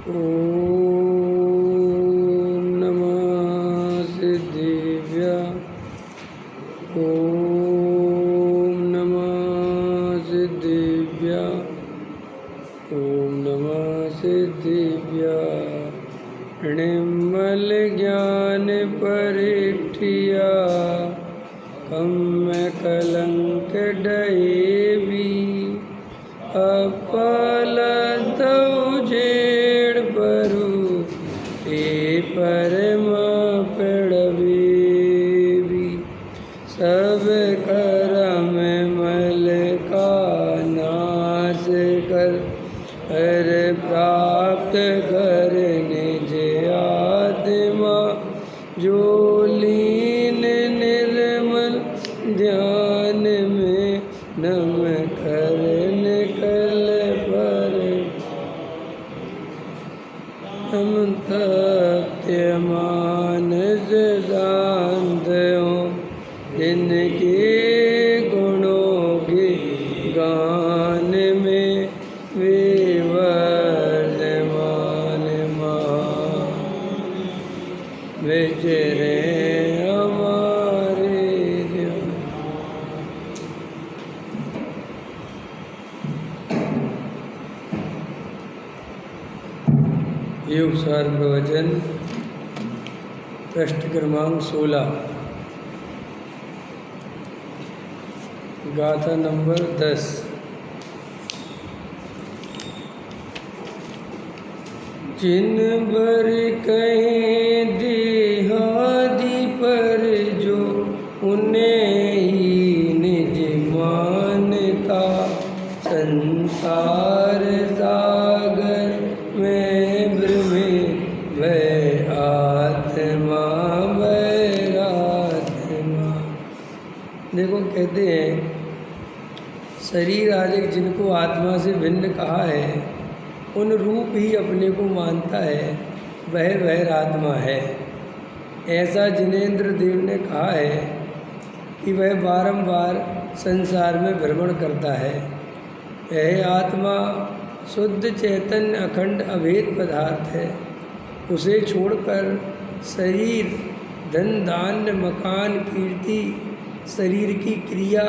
ओम नमः सिद्धिभ्यः। ओम नमः सिद्धिभ्यः। ओम नमः सिद्धिभ्यः। निर्मल ज्ञान परिठिया कम कलंक डहेवी अपल जेड़ परु ते परमा पड़वेवी सब करम मल का नाश कर हर प्राप्त कर निज आत्मा जो लीन निर्मल ध्यान में नम कर निकल पर हम तथ्य मानस शांत हो जिनके गुणों के गान में वे वर्धमान विचरे हमारे ध्यान। योग सार प्रवचन पृष्ठ क्रमांक 16 गाथा नंबर 10। जिन बर कहीं देहादि पर जो उन्हें ही निज मानता संसार सागर में भ्रमे वह आत्मा वैरात्मा। देखो कहते हैं शरीर आदि जिनको आत्मा से भिन्न कहा है उन रूप ही अपने को मानता है वह आत्मा है। ऐसा जिनेंद्र देव ने कहा है कि वह बारंबार संसार में भ्रमण करता है। यह आत्मा शुद्ध चैतन्य अखंड अभेद पदार्थ है। उसे छोड़कर शरीर धन धान्य मकान कीर्ति शरीर की क्रिया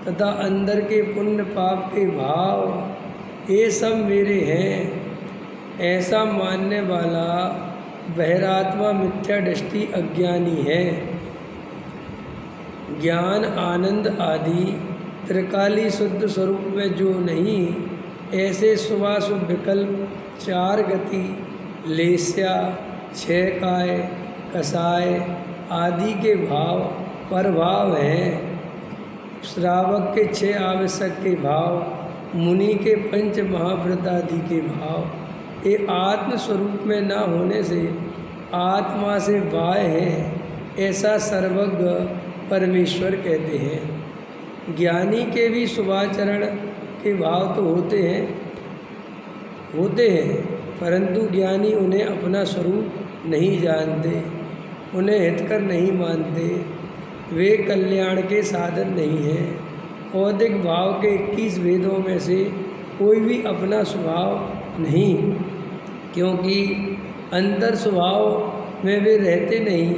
तथा अंदर के पुण्य पाप के भाव ये सब मेरे हैं ऐसा मानने वाला बहिरात्मा मिथ्या दृष्टि अज्ञानी है। ज्ञान आनंद आदि त्रिकाली शुद्ध स्वरूप में जो नहीं ऐसे शुभाशुभ विकल्प चार गति लेस्या छह काय कसाय आदि के भाव प्रभाव हैं। श्रावक के छह आवश्यक के भाव मुनि के पंच महाव्रत आदि के भाव ये आत्म स्वरूप में न होने से आत्मा से बाह्य है ऐसा सर्वज्ञ परमेश्वर कहते हैं। ज्ञानी के भी शुभाचरण के भाव तो होते हैं परंतु ज्ञानी उन्हें अपना स्वरूप नहीं जानते उन्हें हितकर नहीं मानते। वे कल्याण के साधन नहीं हैं। औदिक भाव के 21 वेदों में से कोई भी अपना स्वभाव नहीं क्योंकि अंतर स्वभाव में वे रहते नहीं।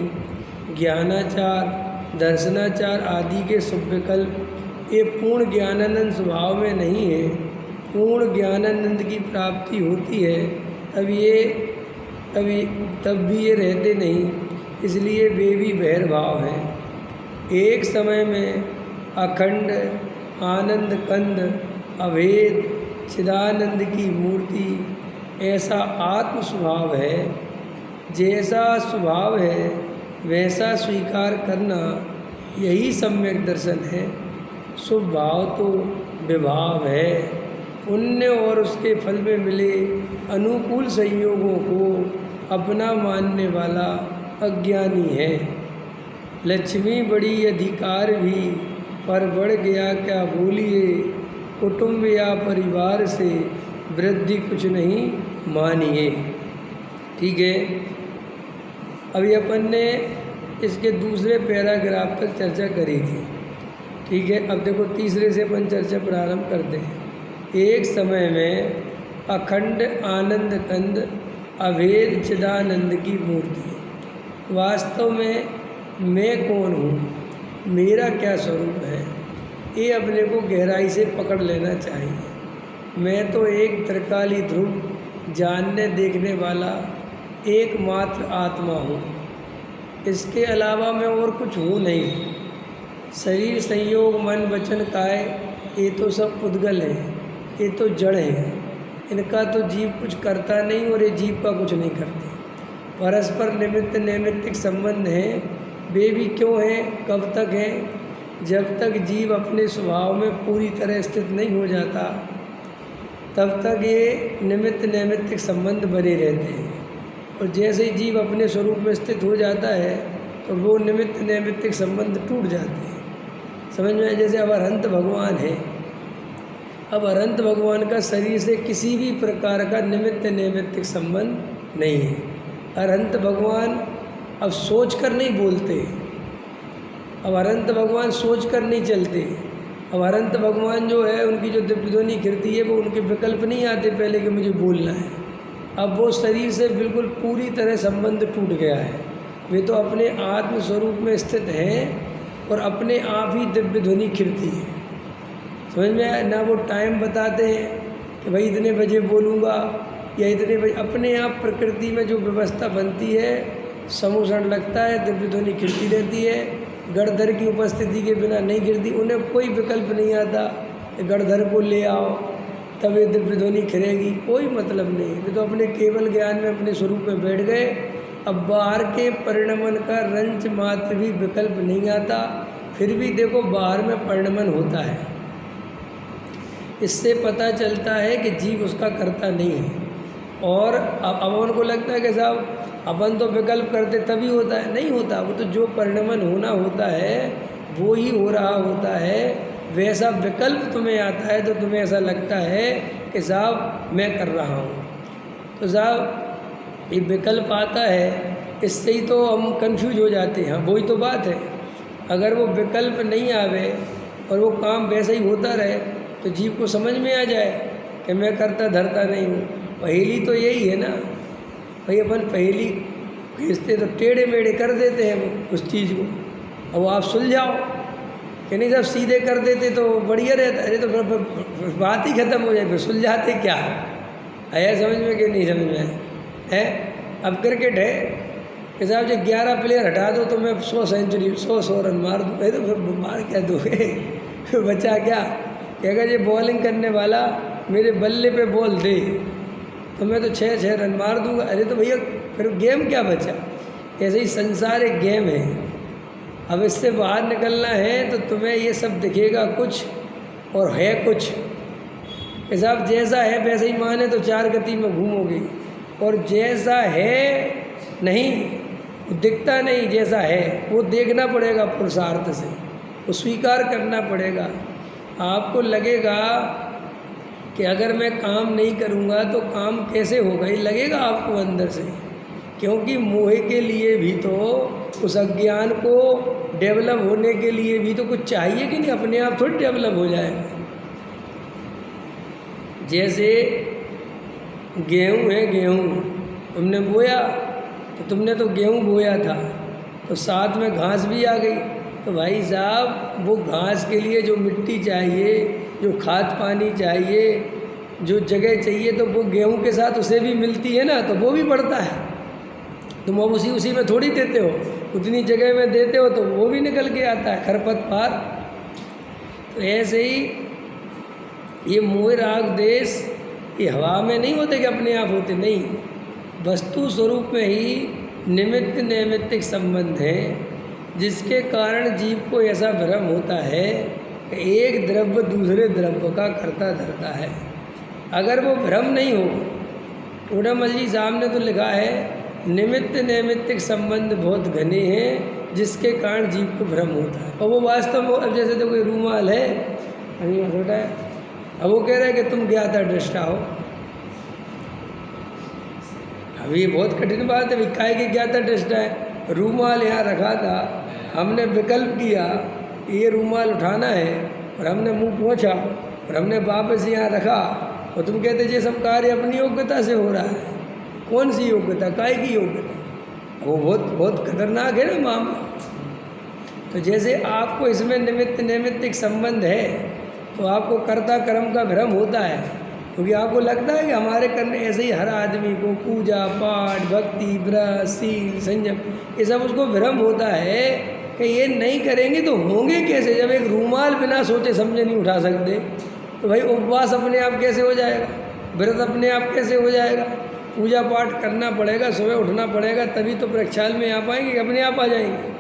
ज्ञानाचार दर्शनाचार आदि के शुभ विकल्प ये पूर्ण ज्ञानानंद स्वभाव में नहीं है। पूर्ण ज्ञानानंद की प्राप्ति होती है तब भी ये रहते नहीं इसलिए वे भी बहिर्भाव हैं। एक समय में अखंड आनंद कंद अभेद चिदानंद की मूर्ति ऐसा आत्म स्वभाव है। जैसा स्वभाव है वैसा स्वीकार करना यही सम्यक दर्शन है। शुभ भाव तो विभाव है। पुण्य और उसके फल में मिले अनुकूल संयोगों को अपना मानने वाला अज्ञानी है। लक्ष्मी बड़ी अधिकार भी पर बढ़ गया क्या बोलिए कुटुंब या परिवार से वृद्धि कुछ नहीं मानिए। ठीक है, अभी अपन ने इसके दूसरे पैराग्राफ तक चर्चा करी थी। ठीक है, अब देखो तीसरे से अपन चर्चा प्रारंभ करते हैं। एक समय में अखंड आनंद कंद अभेद चिदानंद की मूर्ति। वास्तव में मैं कौन हूँ, मेरा क्या स्वरूप है, ये अपने को गहराई से पकड़ लेना चाहिए। मैं तो एक त्रिकाली ध्रुव जानने देखने वाला एकमात्र आत्मा हूँ, इसके अलावा मैं और कुछ हूँ नहीं। शरीर संयोग मन वचन काय ये तो सब पुद्गल है, ये तो जड़ है, इनका तो जीव कुछ करता नहीं और ये जीव का कुछ नहीं करते। परस्पर निमित्त नैमित्तिक संबंध हैं, वे भी क्यों हैं, कब तक हैं? जब तक जीव अपने स्वभाव में पूरी तरह स्थित नहीं हो जाता तब तक ये निमित्त नैमित्तिक संबंध बने रहते हैं, और जैसे ही जीव अपने स्वरूप में स्थित हो जाता है तो वो निमित्त नैमित्तिक संबंध टूट जाते हैं। समझ में? जैसे अब अरहंत भगवान है, अब अरहंत भगवान का शरीर से किसी भी प्रकार का निमित्त नैमित्तिक संबंध नहीं है। अरहंत भगवान अब सोच कर नहीं बोलते, अब अरहंत भगवान सोच कर नहीं चलते। अब अरहंत भगवान जो है उनकी जो दिव्यध्वनि कीर्ति है वो उनके विकल्प नहीं आते पहले कि मुझे बोलना है। अब वो शरीर से बिल्कुल पूरी तरह संबंध टूट गया है, वे तो अपने आत्म स्वरूप में स्थित हैं और अपने आप ही दिव्य ध्वनि खिरती है। समझ में आया ना? वो टाइम बताते हैं कि भाई इतने बजे बोलूँगा या इतने बजे, अपने आप प्रकृति में जो व्यवस्था बनती है, समूषण लगता है, दिव्य ध्वनि खिरती रहती है। गणधर की उपस्थिति के बिना नहीं गिरती, उन्हें कोई विकल्प नहीं आता कि गणधर को ले आओ तब ये दिव्य ध्वनि खिलेगी, कोई मतलब नहीं है। वे तो अपने केवल ज्ञान में अपने स्वरूप में बैठ गए। अब बाहर के परिणमन का रंच मात्र भी विकल्प नहीं आता, फिर भी देखो बाहर में परिणमन होता है। इससे पता चलता है कि जीव उसका करता नहीं है। और अब उनको लगता है कि साहब अपन तो विकल्प करते तभी होता है, नहीं होता। वो तो जो परिणमन होना होता है वो ही हो रहा होता है। वैसा विकल्प तुम्हें आता है तो तुम्हें ऐसा लगता है कि साहब मैं कर रहा हूँ, तो साहब ये विकल्प आता है, इससे ही तो हम कंफ्यूज हो जाते हैं। वही तो बात है, अगर वो विकल्प नहीं आवे और वो काम वैसा ही होता रहे तो जीव को समझ में आ जाए कि मैं करता धरता नहीं हूँ। पहेली तो यही है ना भाई, अपन पहेली खींचते तो टेढ़े मेढ़े कर देते हैं वो उस चीज़ को। अब आप सुलझाओ कि नहीं साहब, सीधे कर देते तो बढ़िया रहता। अरे तो फिर बात ही खत्म हो जाए, फिर सुलझाते क्या आया समझ में कि नहीं समझ में है? अब क्रिकेट है कि साहब जो 11 प्लेयर हटा दो तो मैं 100 सेंचुरी 100 रन मार दूँ। तो फिर मार क्या दोगे? बचा क्या कि अगर ये बॉलिंग करने वाला मेरे बल्ले पे बॉल दे तो मैं तो 6 रन मार दूंगा। अरे तो भैया फिर गेम क्या बचा? ऐसे ही संसार एक गेम है। अब इससे बाहर निकलना है तो तुम्हें ये सब दिखेगा कुछ और है कुछ। साहब जैसा है वैसे ही माने तो 4 गति में घूमोगे, और जैसा है नहीं दिखता नहीं, जैसा है वो देखना पड़ेगा पुरुषार्थ से, वो स्वीकार करना पड़ेगा। आपको लगेगा कि अगर मैं काम नहीं करूँगा तो काम कैसे होगा, ये लगेगा आपको अंदर से, क्योंकि मोह के लिए भी तो, उस अज्ञान को डेवलप होने के लिए भी तो कुछ चाहिए कि नहीं? अपने आप थोड़ी डेवलप हो जाएगा। जैसे गेहूँ है, गेहूँ तुमने बोया तो तुमने तो गेहूँ बोया था, तो साथ में घास भी आ गई। तो भाई साहब वो घास के लिए जो मिट्टी चाहिए, जो खाद पानी चाहिए, जो जगह चाहिए, तो वो गेहूं के साथ उसे भी मिलती है ना, तो वो भी बढ़ता है। तुम अब उसी में थोड़ी देते हो, उतनी जगह में देते हो तो वो भी निकल के आता है खरपतवार। तो ऐसे ही ये मोह राग देश ये हवा में नहीं होते कि अपने आप होते, नहीं, वस्तु स्वरूप में ही निमित्त नैमित्तिक संबंध है, जिसके कारण जीव को ऐसा भ्रम होता है कि एक द्रव्य दूसरे द्रव्य का करता धरता है। अगर वो भ्रम नहीं हो, टोडामल जी साहब ने तो लिखा है निमित्त नैमित्तिक संबंध बहुत घने हैं जिसके कारण जीव को भ्रम होता है। और वो वास्तव में, अब जैसे तो कोई रूमाल है, अभी छोटा है, अब वो कह रहा है कि तुम ज्ञाता दृष्टा हो। अब ये बहुत कठिन बात है, काय की ज्ञाता दृष्टा है? रूमाल यहाँ रखा था, हमने विकल्प किया ये रूमाल उठाना है और हमने मुंह पोंछा और हमने वापस यहाँ रखा, और तुम कहते ये सब कार्य अपनी योग्यता से हो रहा है। कौन सी योग्यता, काय की योग्यता? वो बहुत बहुत खतरनाक है ना मामला। तो जैसे आपको इसमें निमित्त नैमित्तिक संबंध है तो आपको कर्ता कर्म का भ्रम होता है, क्योंकि आपको लगता है कि हमारे करने ऐसे ही हर आदमी को पूजा पाठ भक्ति व्रत शील संयम ये सब उसको भ्रम होता है कि ये नहीं करेंगे तो होंगे कैसे। जब एक रूमाल बिना सोचे समझे नहीं उठा सकते तो भाई उपवास अपने आप कैसे हो जाएगा, व्रत अपने आप कैसे हो जाएगा। पूजा पाठ करना पड़ेगा, सुबह उठना पड़ेगा, तभी तो प्रक्षाल में आ पाएंगे, अपने आप आ जाएंगे।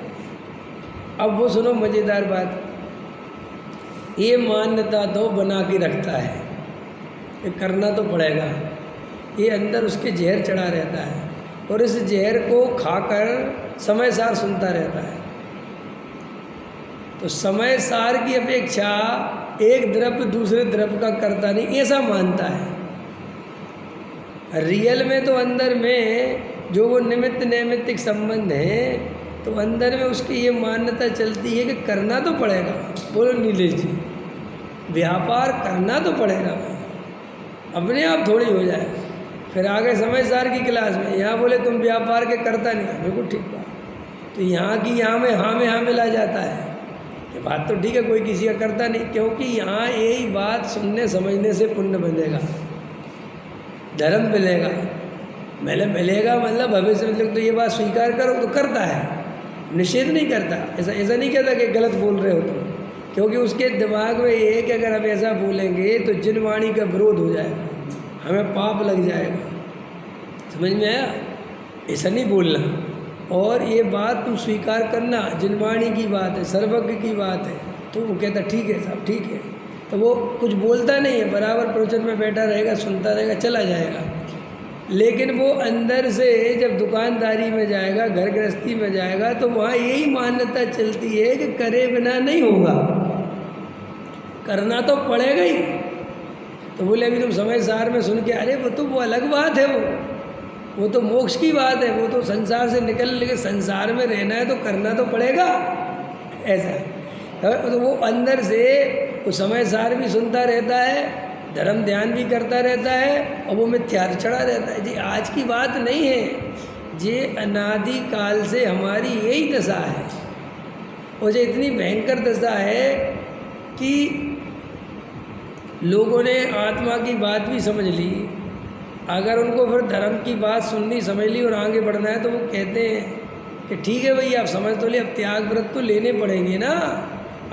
अब वो सुनो मज़ेदार बात, ये मान्यता तो बना के रखता है कि करना तो पड़ेगा। ये अंदर उसके जहर चढ़ा रहता है और इस जहर को खाकर समय सार सुनता रहता है। तो समय सार की अपेक्षा एक द्रव्य दूसरे द्रव्य का करता नहीं, ऐसा मानता है। रियल में तो अंदर में जो वो निमित्त नैमित्तिक संबंध है तो अंदर में उसकी ये मान्यता चलती है कि करना तो पड़ेगा। बोलो नीलेश जी, व्यापार करना तो पड़ेगा भाई, अपने आप थोड़ी हो जाएगा। फिर आगे समझदार की क्लास में यहाँ बोले तुम व्यापार के करता नहीं, बिल्कुल ठीक बात। तो यहाँ की यहाँ में हाँ मिला जाता है। ये बात तो ठीक है, कोई किसी का करता नहीं, क्योंकि यहाँ यही बात सुनने समझने से पुण्य बनेगा, धर्म मिलेगा। मिलेगा मतलब भविष्य में तो ये बात स्वीकार करो तो करता है, निषेध नहीं करता। ऐसा नहीं कहता कि गलत बोल रहे हो तुम, क्योंकि उसके दिमाग में ये है कि अगर हम ऐसा बोलेंगे तो जिन वाणी का विरोध हो जाएगा, हमें पाप लग जाएगा। समझ में आया? ऐसा नहीं बोलना। और ये बात तुम स्वीकार करना, जिनवाणी की बात है, सर्वज्ञ की बात है। तो वो कहता ठीक है साहब ठीक है, तो वो कुछ बोलता नहीं है, बराबर प्रवचन में बैठा रहेगा, सुनता रहेगा, चला जाएगा। लेकिन वो अंदर से जब दुकानदारी में जाएगा, घर गृहस्थी में जाएगा, तो वहाँ यही मान्यता चलती है कि करे बिना नहीं होगा, करना तो पड़ेगा ही। तो बोले अभी तुम समय सार में सुन के, अरे वो अलग बात है, वो तो मोक्ष की बात है, वो तो संसार से निकल के संसार में रहना है तो करना तो पड़ेगा। ऐसा तो वो अंदर से वो समय सार भी सुनता रहता है, धर्म ध्यान भी करता रहता है, और वो मिथ्यार चढ़ा रहता है। जी आज की बात नहीं है, ये अनादि काल से हमारी यही दशा है। और ये इतनी भयंकर दशा है कि लोगों ने आत्मा की बात भी समझ ली, अगर उनको फिर धर्म की बात सुननी समझ ली और आगे बढ़ना है तो वो कहते हैं कि ठीक है भाई आप समझ तो ले, अब त्याग व्रत तो लेने पड़ेंगे ना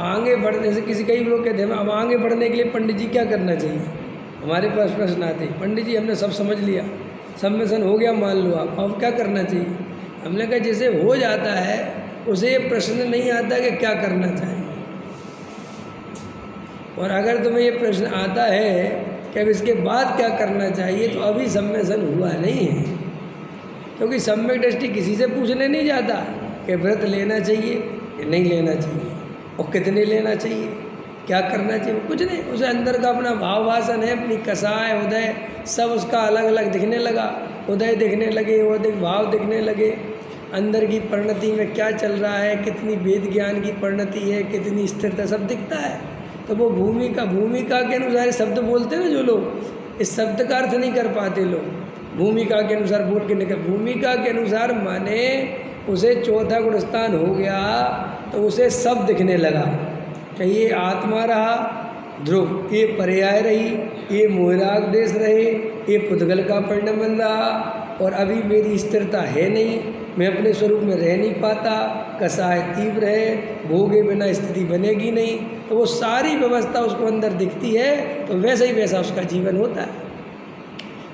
आगे बढ़ने से। किसी कई लोग कहते हैं अब आगे बढ़ने के लिए पंडित जी क्या करना चाहिए। हमारे पास प्रश्न आते हैं, पंडित जी हमने सब समझ लिया, सम्मेलन हो गया मान लो आप, अब क्या करना चाहिए। हमने कहा जैसे हो जाता है उसे ये प्रश्न नहीं आता कि क्या करना चाहिए। और अगर तुम्हें ये प्रश्न आता है कि अब इसके बाद क्या करना चाहिए, तो अभी सम्मेलन हुआ नहीं है, क्योंकि सम्यक दृष्टि किसी से पूछने नहीं जाता कि व्रत लेना चाहिए या नहीं लेना चाहिए और कितने लेना चाहिए, क्या करना चाहिए, कुछ नहीं। उसे अंदर का अपना भाव वासन है, अपनी कसाय उदय सब उसका अलग अलग दिखने लगा, उदय दिखने लगे, उदय भाव दिखने लगे, अंदर की परिणति में क्या चल रहा है, कितनी वेद ज्ञान की परिणति है, कितनी स्थिरता, सब दिखता है। तो वो भूमिका के अनुसार शब्द बोलते हैं ना जो लोग, इस शब्द का अर्थ नहीं कर पाते लोग, भूमिका के अनुसार बोल के निकल। भूमिका के अनुसार माने उसे चौथा गुण स्थान हो गया तो उसे सब दिखने लगा कि ये आत्मा रहा ध्रुव, ये पर्याय रही, ये मोहराग देश रहे, ये पुद्गल का परिणाम बन रहा, और अभी मेरी स्थिरता है नहीं, मैं अपने स्वरूप में रह नहीं पाता, कसाय तीव्र है, भोगे बिना स्थिति बनेगी नहीं। तो वो सारी व्यवस्था उसको अंदर दिखती है, तो वैसा ही वैसा उसका जीवन होता है।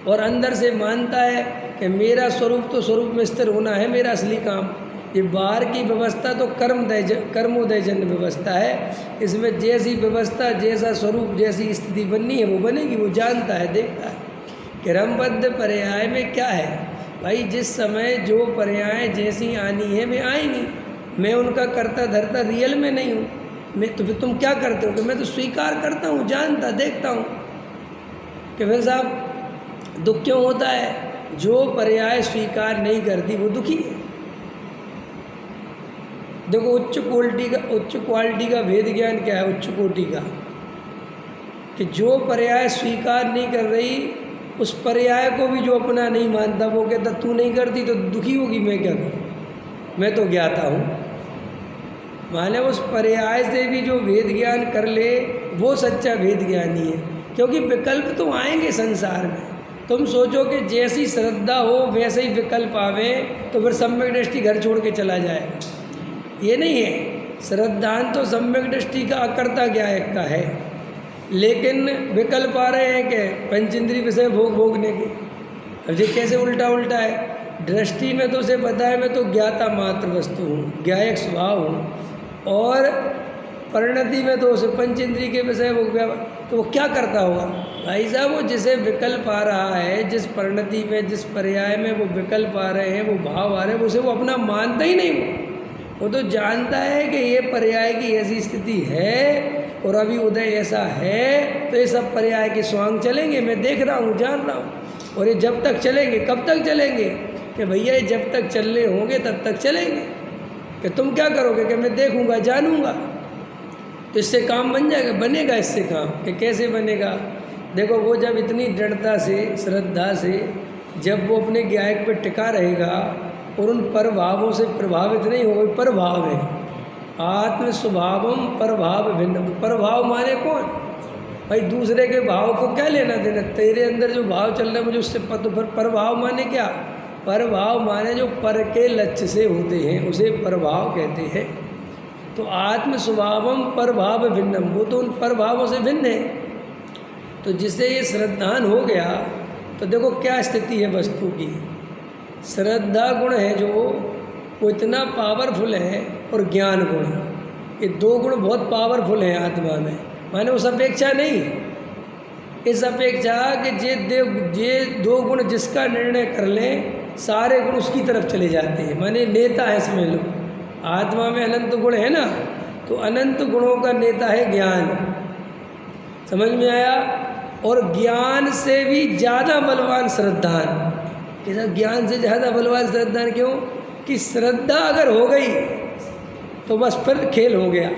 और अंदर से मानता है कि मेरा स्वरूप तो स्वरूप में स्थिर होना है मेरा असली काम। ये बाहर की व्यवस्था तो कर्मोदय जन्य व्यवस्था है, इसमें जैसी व्यवस्था, जैसा स्वरूप, जैसी स्थिति बननी है वो बनेगी। वो जानता है, देखता है। क्रमबद्ध पर्याय में क्या है भाई, जिस समय जो पर्याय जैसी आनी है वे आएंगी, मैं उनका करता धरता रियल में नहीं हूँ। मैं तो फिर तुम क्या करते हो कि मैं तो स्वीकार करता हूँ, जानता देखता हूँ कि फिर साहब दुख क्यों होता है। जो पर्याय स्वीकार नहीं करती वो दुखी है। देखो उच्च क्वालिटी का भेद ज्ञान क्या है। उच्च कोटि का कि जो पर्याय स्वीकार नहीं कर रही उस पर्याय को भी जो अपना नहीं मानता वो कहता तू नहीं करती तो दुखी होगी, मैं क्या करूँ, मैं तो ज्ञाता हूँ। माने उस पर्याय से भी जो भेद ज्ञान कर ले वो सच्चा भेद ज्ञानी है। क्योंकि विकल्प तो आएंगे संसार में। तुम सोचो कि जैसी श्रद्धा हो वैसे ही विकल्प आवे तो फिर सम्यक दृष्टि घर छोड़ के चला जाएगा, ये नहीं है। श्रद्धान तो सम्यक दृष्टि का अकर्ता ज्ञायक का है, लेकिन विकल्प आ रहे हैं कि पंचेंद्रिय विषय भोगने के। अब ये कैसे उल्टा उल्टा है। दृष्टि में तो उसे पता है मैं तो ज्ञाता मात्र वस्तु हूँ, ज्ञायक स्वभाव हूँ, और परिणति में तो उसे पंचेंद्रिय के विषय भोग, तो वो क्या करता होगा भाई साहब। वो जिसे विकल्प आ रहा है, जिस परिणति में जिस पर्याय में वो विकल्प आ रहे हैं, वो भाव आ रहे हैं, उसे वो अपना मानता ही नहीं। वो तो जानता है कि ये पर्याय की ऐसी स्थिति है और अभी उदय ऐसा है, तो ये सब पर्याय के स्वांग चलेंगे, मैं देख रहा हूँ, जान रहा हूँ। और ये जब तक चलेंगे, कब तक चलेंगे कि भैया ये जब तक चलने होंगे तब तक चलेंगे। कि तुम क्या करोगे कि मैं देखूँगा, जानूँगा, तो इससे काम बन जाएगा, बनेगा इससे काम। कि कैसे बनेगा, देखो वो जब इतनी दृढ़ता से, श्रद्धा से जब वो अपने ज्ञायक पे टिका रहेगा और उन परभावों से प्रभावित नहीं होगा। परभाव है आत्म स्वभावम परभाव भिन्न। परभाव माने कौन भाई, दूसरे के भाव को क्या लेना देना, तेरे अंदर जो भाव चल रहा है मुझे उससे पता। फिर परभाव माने क्या, परभाव माने जो पर के लक्ष्य से होते हैं उसे परभाव कहते हैं। तो आत्म स्वभावम परभाव भिन्नम, वो तो उन परभावों से भिन्न है। तो जिससे ये श्रद्धान हो गया तो देखो क्या स्थिति है वस्तु की। श्रद्धा गुण है जो वो इतना पावरफुल है, और ज्ञान गुण, ये दो गुण बहुत पावरफुल हैं आत्मा में। माने उस अपेक्षा नहीं, इस अपेक्षा कि ये दो गुण जिसका निर्णय कर लें सारे गुण उसकी तरफ चले जाते हैं। माने नेता है समझ लो, आत्मा में अनंत गुण है ना, तो अनंत गुणों का नेता है ज्ञान। समझ में आया। और ज्ञान से भी ज़्यादा बलवान श्रद्धान। ऐसा ज्ञान से ज़्यादा बलवान श्रद्धान क्यों कि श्रद्धा अगर हो गई तो बस फिर खेल हो गया।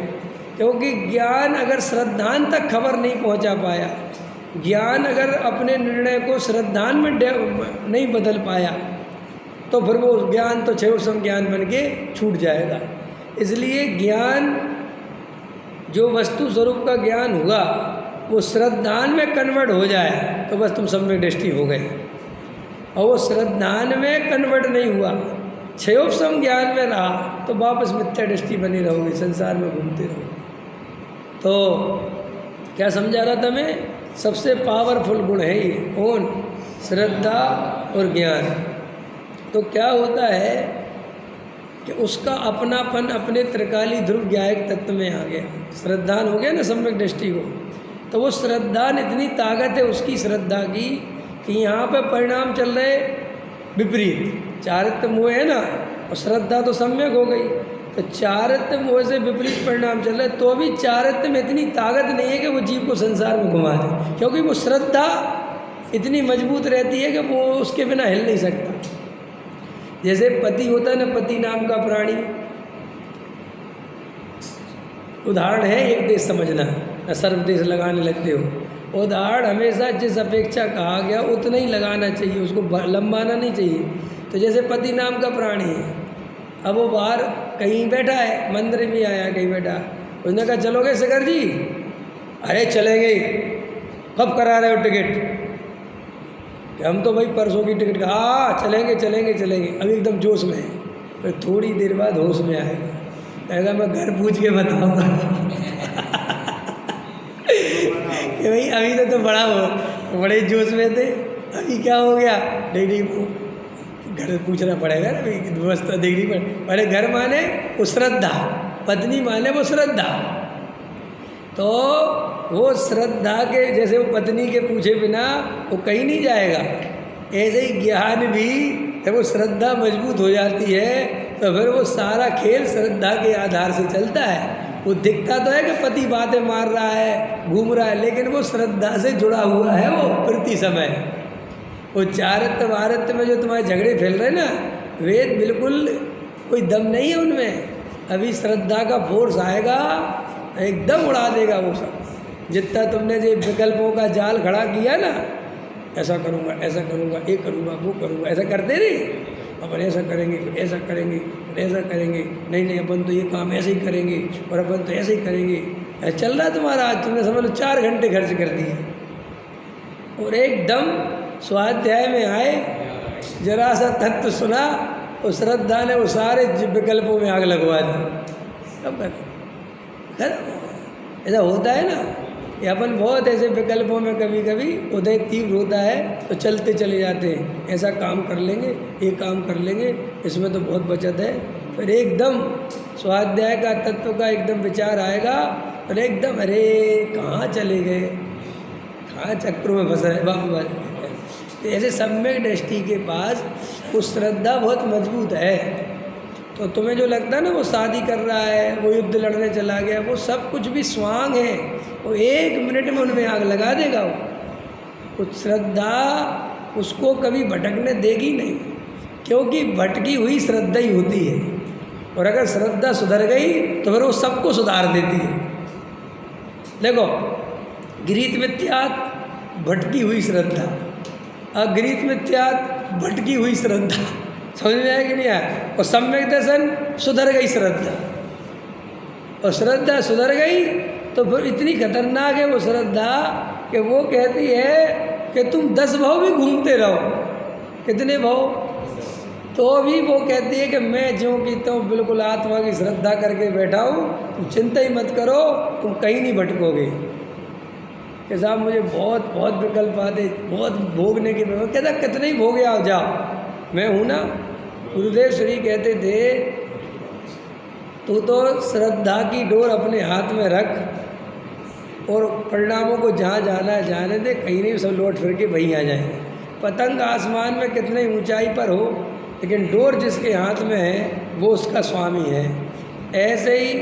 क्योंकि ज्ञान अगर श्रद्धान तक खबर नहीं पहुंचा पाया, ज्ञान अगर अपने निर्णय को श्रद्धान में नहीं बदल पाया, तो फिर वो ज्ञान तो क्षय संज्ञान बन के छूट जाएगा। इसलिए ज्ञान जो वस्तु स्वरूप का ज्ञान हुआ वो श्रद्धान में कन्वर्ट हो जाए तो बस तुम सम्यक दृष्टि हो गए। और वो श्रद्धान में कन्वर्ट नहीं हुआ, क्षयोपम ज्ञान में रहा, तो वापस मिथ्या दृष्टि बनी रहोगे, संसार में घूमते रहोगे। तो क्या समझा रहा था मैं, सबसे पावरफुल गुण है ये कौन, श्रद्धा और ज्ञान। तो क्या होता है कि उसका अपनापन अपने त्रिकाली ध्रुव ज्ञायक तत्व में आ गया। श्रद्धान हो गया ना सम्यक दृष्टि को, तो वो श्रद्धान इतनी ताकत है उसकी श्रद्धा की कि यहाँ पे परिणाम चल रहे विपरीत। चारित्य मोह है ना, और श्रद्धा तो सम्यक हो गई, तो चारित्य मोह से विपरीत परिणाम चल रहे, तो भी चारित्य में इतनी ताकत नहीं है कि वो जीव को संसार में घुमा दे। क्योंकि वो श्रद्धा इतनी मजबूत रहती है कि वो उसके बिना हिल नहीं सकता। जैसे पति होता है ना, पति नाम का प्राणी, उदाहरण है एक देश समझना, सर्वदेश लगाने लगते हो। उदाहरण हमेशा जिस अपेक्षा कहा गया उतना ही लगाना चाहिए, उसको लंबाना नहीं चाहिए। तो जैसे पति नाम का प्राणी है, अब वो बाहर कहीं बैठा है, मंदिर में आया कहीं बैठा, उसने कहा चलोगे शिखर जी, अरे चलेंगे, कब करा रहे हो टिकट, हम तो भाई परसों की टिकट का, हाँ चलेंगे चलेंगे चलेंगे। अभी एकदम जोश में है, फिर थोड़ी देर बाद होश में आएगा, कहेगा मैं घर पूछ के बताऊँगा कि भाई अभी तो बड़ा हो, बड़े जोश में थे, अभी क्या हो गया, नहीं घर पूछना पड़ेगा ना, व्यवस्था देखनी पड़ेगी। पहले घर माने वो श्रद्धा, पत्नी माने वो श्रद्धा। तो वो श्रद्धा के जैसे वो पत्नी के पूछे बिना वो कहीं नहीं जाएगा, ऐसे ही ज्ञान भी जब वो श्रद्धा मजबूत हो जाती है तो फिर वो सारा खेल श्रद्धा के आधार से चलता है। वो दिखता तो है कि पति बातें मार रहा है, घूम रहा है, लेकिन वो श्रद्धा से जुड़ा हुआ है वो प्रति समय। वो चारित्य वारित्य में जो तुम्हारे झगड़े फैल रहे ना, वेद बिल्कुल कोई दम नहीं है उनमें। अभी श्रद्धा का फोर्स आएगा एकदम उड़ा देगा वो सब। जितना तुमने जो विकल्पों का जाल खड़ा किया ना, ऐसा करूँगा, ऐसा करूँगा, ये करूँगा, वो करूँगा, ऐसा करते रहे। अपन ऐसा करेंगे, फिर ऐसा करेंगे, फिर ऐसा करेंगे, नहीं नहीं अपन तो ये काम ऐसे ही करेंगे और अपन तो ऐसे ही करेंगे। ऐसा चल रहा तुम्हारा। आज तुमने समझ लो 4 घंटे खर्च कर दिए और एकदम स्वाध्याय में आए, जरा सा तत्व सुना, उस श्रद्धा ने वो सारे विकल्पों में आग लगवा दी। अब ऐसा होता है ना कि अपन बहुत ऐसे विकल्पों में कभी कभी उदय तीव्र होता है तो चलते चले जाते हैं, ऐसा काम कर लेंगे, ये काम कर लेंगे, इसमें तो बहुत बचत है। फिर एकदम स्वाध्याय का तत्व का एकदम विचार आएगा और एकदम अरे कहाँ चले गए, कहाँ चक्रों में फंस रहे बाबू। तो ऐसे सम्यक दृष्टि के पास वो श्रद्धा बहुत मजबूत है। तो तुम्हें जो लगता है ना वो शादी कर रहा है, वो युद्ध लड़ने चला गया, वो सब कुछ भी स्वांग है, वो 1 मिनट में उनमें आग लगा देगा। वो श्रद्धा उसको कभी भटकने देगी नहीं, क्योंकि भटकी हुई श्रद्धा ही होती है। और अगर श्रद्धा सुधर गई तो फिर वो सबको सुधार देती है। देखो, गृहीत मिथ्यात् भटकी हुई श्रद्धा, अगृहीत मिथ्यात् भटकी हुई श्रद्धा, समझ में आया कि नहीं आया? और सम्यक दर्शन सुधर गई श्रद्धा, और श्रद्धा सुधर गई तो फिर इतनी खतरनाक है वो श्रद्धा कि वो कहती है कि तुम 10 भाव भी घूमते रहो। कितने भाव? तो भी वो कहती है कि मैं ज्यों की त्यों बिल्कुल आत्मा की श्रद्धा करके बैठा हूँ, तुम चिंता ही मत करो, तुम कहीं नहीं भटकोगे। कि साहब मुझे बहुत बहुत विकल्प आते, बहुत भोगने की, कहता कितने ही भोगे आओ जाओ, मैं हूँ ना। गुरुदेव श्री कहते थे तू तो श्रद्धा की डोर अपने हाथ में रख और परिणामों को जहाँ जाना है जाने दे, कहीं नहीं सब लौट फिर के वहीं आ जाएंगे। पतंग आसमान में कितने ऊंचाई पर हो, लेकिन डोर जिसके हाथ में है वो उसका स्वामी है। ऐसे ही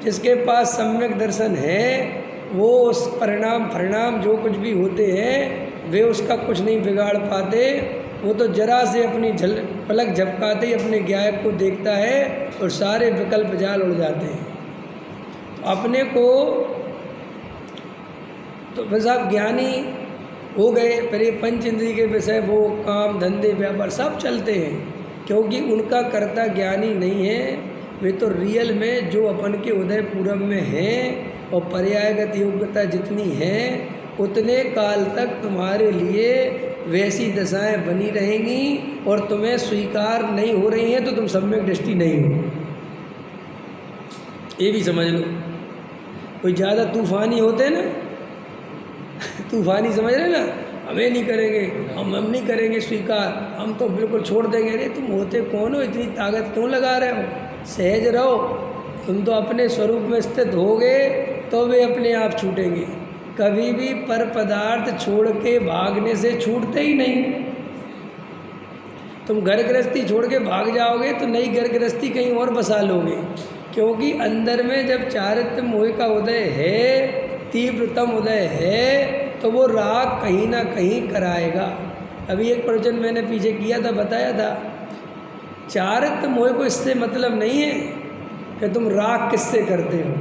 जिसके पास सम्यक दर्शन है वो उस परिणाम जो कुछ भी होते हैं वे उसका कुछ नहीं बिगाड़ पाते। वो तो जरा से अपनी पलक झपकाते ही अपने ज्ञायक को देखता है और सारे विकल्प जाल उड़ जाते हैं। तो अपने को तो बस आप ज्ञानी हो गए, फिर ये पंच इंद्रिय के विषय वो काम धंधे व्यापार सब चलते हैं, क्योंकि उनका कर्ता ज्ञानी नहीं है। वे तो रियल में जो अपन के उदय पूर्व में हैं और पर्यायगत योग्यता जितनी है उतने काल तक तुम्हारे लिए वैसी दशाएं बनी रहेंगी और तुम्हें स्वीकार नहीं हो रही हैं तो तुम सम्यक दृष्टि नहीं हो। ये भी समझ लो। कोई ज़्यादा तूफानी होते ना तूफानी समझ रहे ना, हमें नहीं करेंगे, हम नहीं करेंगे स्वीकार, हम तो बिल्कुल छोड़ देंगे। अरे तुम होते कौन हो, इतनी ताकत क्यों लगा रहे हो? सहज रहो। तुम तो अपने स्वरूप में स्थित होगे तो वे अपने आप छूटेंगे। कभी भी पर पदार्थ छोड़ के भागने से छूटते ही नहीं। तुम घर गृहस्थी छोड़ के भाग जाओगे तो नई घर गृहस्थी कहीं और बसा लोगे, क्योंकि अंदर में जब चारित्र मोह का उदय है, तीव्रतम उदय है, तो वो राग कहीं ना कहीं कराएगा। अभी एक प्रवचन मैंने पीछे किया था, बताया था चारित्र मोह को इससे मतलब नहीं है कि तुम राग किससे करते हो।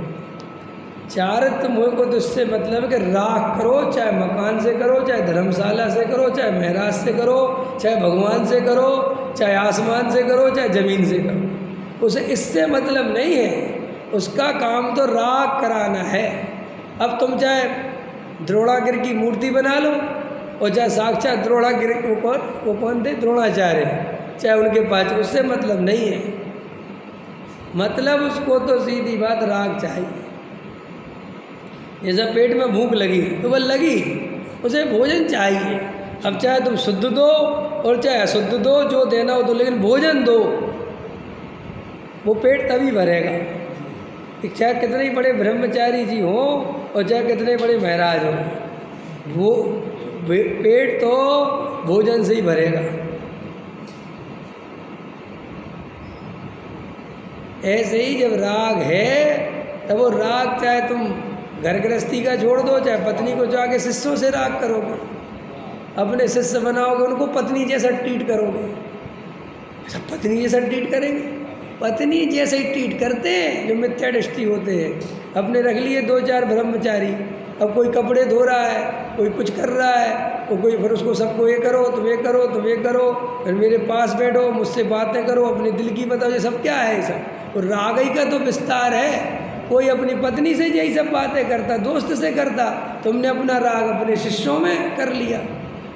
चारित्र मोह को तो इससे मतलब है कि राग करो, चाहे मकान से करो, चाहे धर्मशाला से करो, चाहे महराज से करो, चाहे भगवान से करो, चाहे आसमान से करो, चाहे ज़मीन से करो, उसे इससे मतलब नहीं है। उसका काम तो राग कराना है। अब तुम चाहे द्रोणागिरि की मूर्ति बना लो और चाहे साक्षात द्रोणागिरि वो कौन थे, द्रोणाचार्य, चाहे उनके पास, उससे मतलब नहीं है। मतलब उसको तो सीधी बात राग चाहिए। जैसा पेट में भूख लगी तो वह लगी, उसे भोजन चाहिए। अब चाहे तुम शुद्ध दो और चाहे अशुद्ध दो, जो देना हो तो, लेकिन भोजन दो, वो पेट तभी भरेगा। चाहे कितने ही बड़े ब्रह्मचारी जी हो और चाहे कितने बड़े महाराज हो, वो पेट तो भोजन से ही भरेगा। ऐसे ही जब राग है तब वो राग, चाहे तुम घर गृहस्थी का छोड़ दो, चाहे पत्नी को जाके शिष्यों से राग करोगे, अपने शिष्य बनाओगे, उनको पत्नी जैसा ट्रीट करोगे, सब पत्नी जैसा ट्रीट करेंगे। पत्नी जैसे ही ट्रीट करते हैं जो मिथ्या दृष्टि होते हैं। अपने रख लिए 2-4 ब्रह्मचारी अब कोई कपड़े धो रहा है, कोई कुछ कर रहा है, और कोई फिर उसको सबको ये करो, तुम ये करो, तुम ये करो, फिर मेरे पास बैठो, मुझसे बातें करो, अपने दिल की बताओ। ये सब क्या है? ये सब तो राग ही का तो विस्तार है। कोई अपनी पत्नी से यही सब बातें करता, दोस्त से करता, तुमने अपना राग अपने शिष्यों में कर लिया।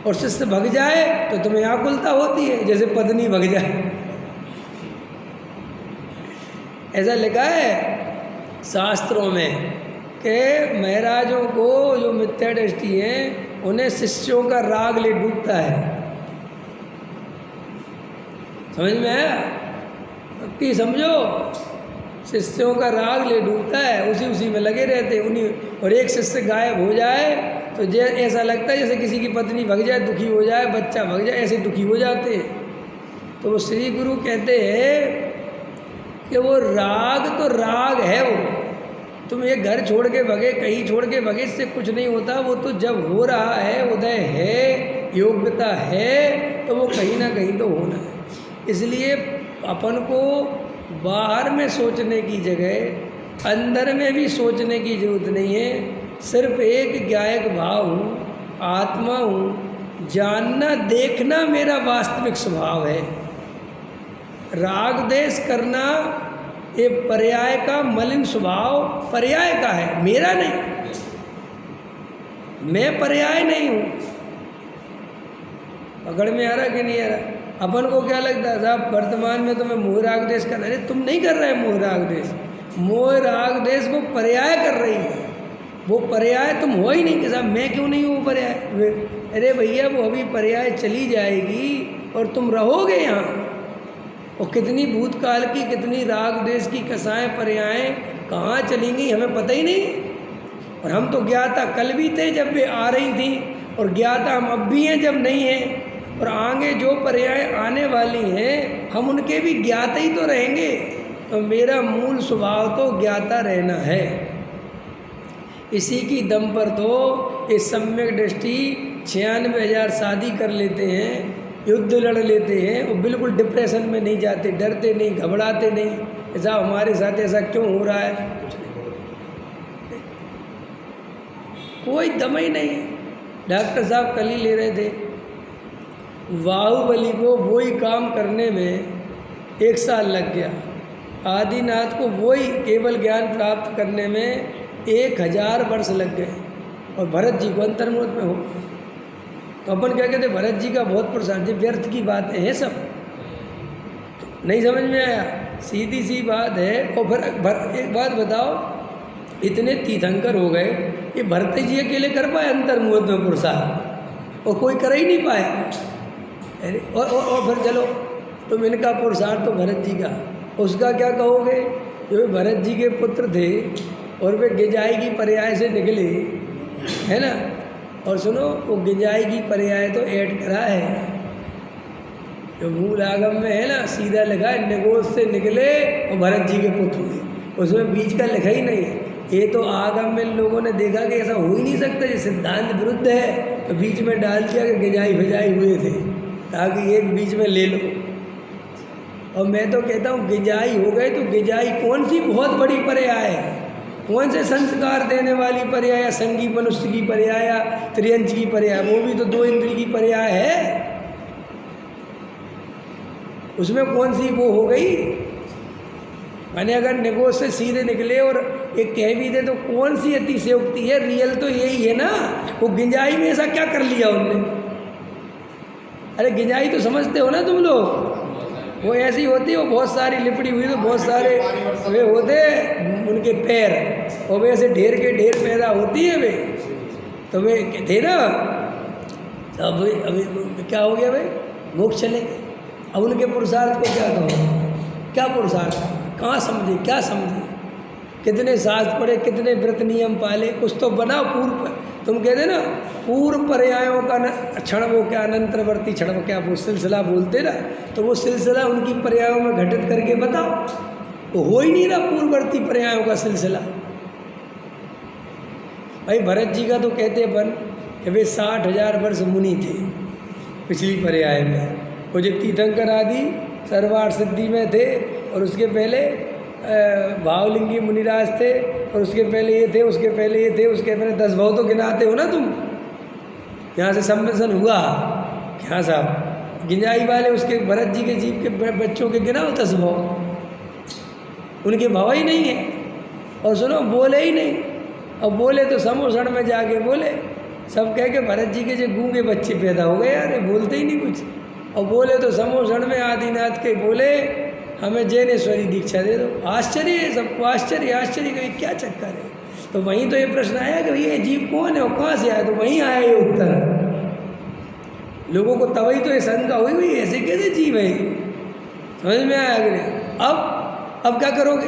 और शिष्य भग जाए तो तुम्हें आकुलता होती है, जैसे पत्नी भग जाए। ऐसा लिखा है शास्त्रों में कि महाराजों को जो मिथ्या दृष्टि है उन्हें शिष्यों का राग ले डूबता है। समझ में आया? भक्ति समझो, शिष्यों का राग ले डूबता है, उसी में लगे रहते उन्हीं। और एक शिष्य गायब हो जाए तो ऐसा लगता है जैसे किसी की पत्नी भग जाए, दुखी हो जाए, बच्चा भग जाए, ऐसे दुखी हो जाते हैं। तो वो श्री गुरु कहते हैं कि वो राग तो राग है, वो तुम एक घर छोड़ के भगे, कहीं छोड़ के भगे, इससे कुछ नहीं होता। वो तो जब हो रहा है, उदय है, योग्यता है, तो वो कहीं ना कहीं तो होना है। इसलिए अपन को बाहर में सोचने की जगह अंदर में भी सोचने की जरूरत नहीं है। सिर्फ एक ज्ञायक भाव हूँ, आत्मा हूँ, जानना देखना मेरा वास्तविक स्वभाव है। राग देश करना ये पर्याय का मलिन स्वभाव पर्याय का है, मेरा नहीं। मैं पर्याय नहीं हूँ। पकड़ में आ रहा कि नहीं आ रहा? अपन को क्या लगता है साहब वर्तमान में तुम्हें मोह राग देश करना है, तुम नहीं कर रहे मोह राग देश। मोह राग देश वो पर्याय कर रही है, वो पर्याय तुम हो ही नहीं कि साहब मैं क्यों नहीं हूँ पर्याय। अरे भैया वो अभी पर्याय चली जाएगी और तुम रहोगे यहाँ। और कितनी भूतकाल की, कितनी राग देश की कसाएं पर्याएं कहाँ चलेंगी हमें पता ही नहीं। और हम तो ज्ञाता कल भी थे जब वे आ रही थी, और ज्ञाता हम अब भी हैं जब नहीं हैं। और आगे जो पर्याय आने वाली हैं हम उनके भी ज्ञाता ही तो रहेंगे। तो मेरा मूल स्वभाव तो ज्ञाता रहना है। इसी की दम पर तो ये सम्यक दृष्टि 96,000 शादी कर लेते हैं, युद्ध लड़ लेते हैं, और बिल्कुल डिप्रेशन में नहीं जाते, डरते नहीं, घबराते नहीं। ऐसा हमारे साथ ऐसा क्यों हो रहा है? कोई दम ही नहीं है। डॉक्टर साहब कल ही ले रहे थे, बाहुबली को वही काम करने में 1 साल लग गया, आदिनाथ को वही केवल ज्ञान प्राप्त करने में 1000 वर्ष लग गए, और भरत जी को अंतर्मुख में हो। तो अपन क्या कहते, भरत जी का बहुत प्रसाद, व्यर्थ की बातें हैं सब, नहीं समझ में आया? सीधी सी बात है। और फिर एक बात बताओ, इतने तीर्थंकर हो गए, ये भरत जी अकेले कर पाए अंतर्मुख में पुरुषार्थ, और कोई कर ही नहीं पाए। अरे और फिर चलो तुम इनका पुरुषार्थ तो भरत जी का, उसका क्या कहोगे? जो भरत जी के पुत्र थे और वे गिजाई की पर्याय से निकले, है ना? और सुनो, वो गिजाई की पर्याय तो ऐड करा है, जो मूल आगम में है ना, सीधा लिखा है निगोज से निकले और भरत जी के पुत्र हुए, उसमें बीच का लिखा ही नहीं है। ये तो आगम में लोगों ने देखा कि ऐसा हो ही नहीं सकता, ये सिद्धांत विरुद्ध है, तो बीच में डाल दिया कि गिजाई भिजाई हुए थे, ताकि एक बीच में ले लो। और मैं तो कहता हूँ गिजाई हो गए तो गिजाई कौन सी बहुत बड़ी पर्याय है? कौन से संस्कार देने वाली पर्याय, या संगी मनुष्य की पर्याय, या त्रियंच की पर्याय? वो भी तो 2 इंद्रिय की पर्याय है, उसमें कौन सी वो हो गई? मैंने अगर निगोज से सीधे निकले और एक कह भी दे तो कौन सी अतिशयोक्ति है? रियल तो यही है ना। वो गिंजाई में ऐसा क्या कर लिया उनने? अरे गिंजाई तो समझते हो ना तुम लोग, वो ऐसी होती है, वो बहुत सारी लिपटी हुई, तो बहुत सारे वे होते उनके पैर, और वे ऐसे ढेर के ढेर पैदा होती है वे, तो वे थे ना। अब अभी क्या हो गया भाई? मोक्ष चले गए। अब उनके पुरुषार्थ को क्या कहो? क्या पुरुषार्थ? कहाँ समझे, क्या समझे? कितने शास्त्र पढ़े, कितने व्रत नियम पाले, कुछ तो बना पूर्व। तुम कहते ना पूर्व पर्यायों का क्षण, वो क्या अनंतरवर्ती क्षण, वो क्या वो सिलसिला बोलते ना, तो वो सिलसिला उनकी पर्यायों में घटित करके बताओ। वो हो ही नहीं रहा पूर्ववर्ती पर्यायों का सिलसिला। भाई भरत जी का तो कहते अपन कि वे 60,000 वर्ष मुनि थे पिछली पर्याय में। वो जो तीर्थंकर आदि सर्वार्थ सिद्धि में थे, और उसके पहले भावलिंगी मुनिराज थे, और उसके पहले ये थे, उसके पहले ये थे, उसके पहले 10 भाव तो गिनाते हो ना तुम। यहाँ से सम्मिश्रण हुआ क्या साहब, गिंजाई वाले उसके भरत जी के जीव के बच्चों के गिनाओ 10 भाव, उनके भाव ही नहीं है। और सुनो बोले ही नहीं, और बोले तो समोसण में जाके बोले, सब कह के भरत जी के जो गूंगे बच्चे पैदा हो गए यार, ये बोलते ही नहीं कुछ। और बोले तो समोसण में आदिनाथ के बोले हमें जैनेश्वरी दीक्षा दे दो। आश्चर्य है सबको, आश्चर्य आश्चर्य का क्या चक्कर है। तो वहीं तो ये प्रश्न आया कि ये जीव कौन है और कहाँ से आया, तो वहीं आया ये उत्तर। लोगों को तभी तो ये शंका हुई भाई ऐसे कैसे जीव है, समझ में आया कि नहीं। अब क्या करोगे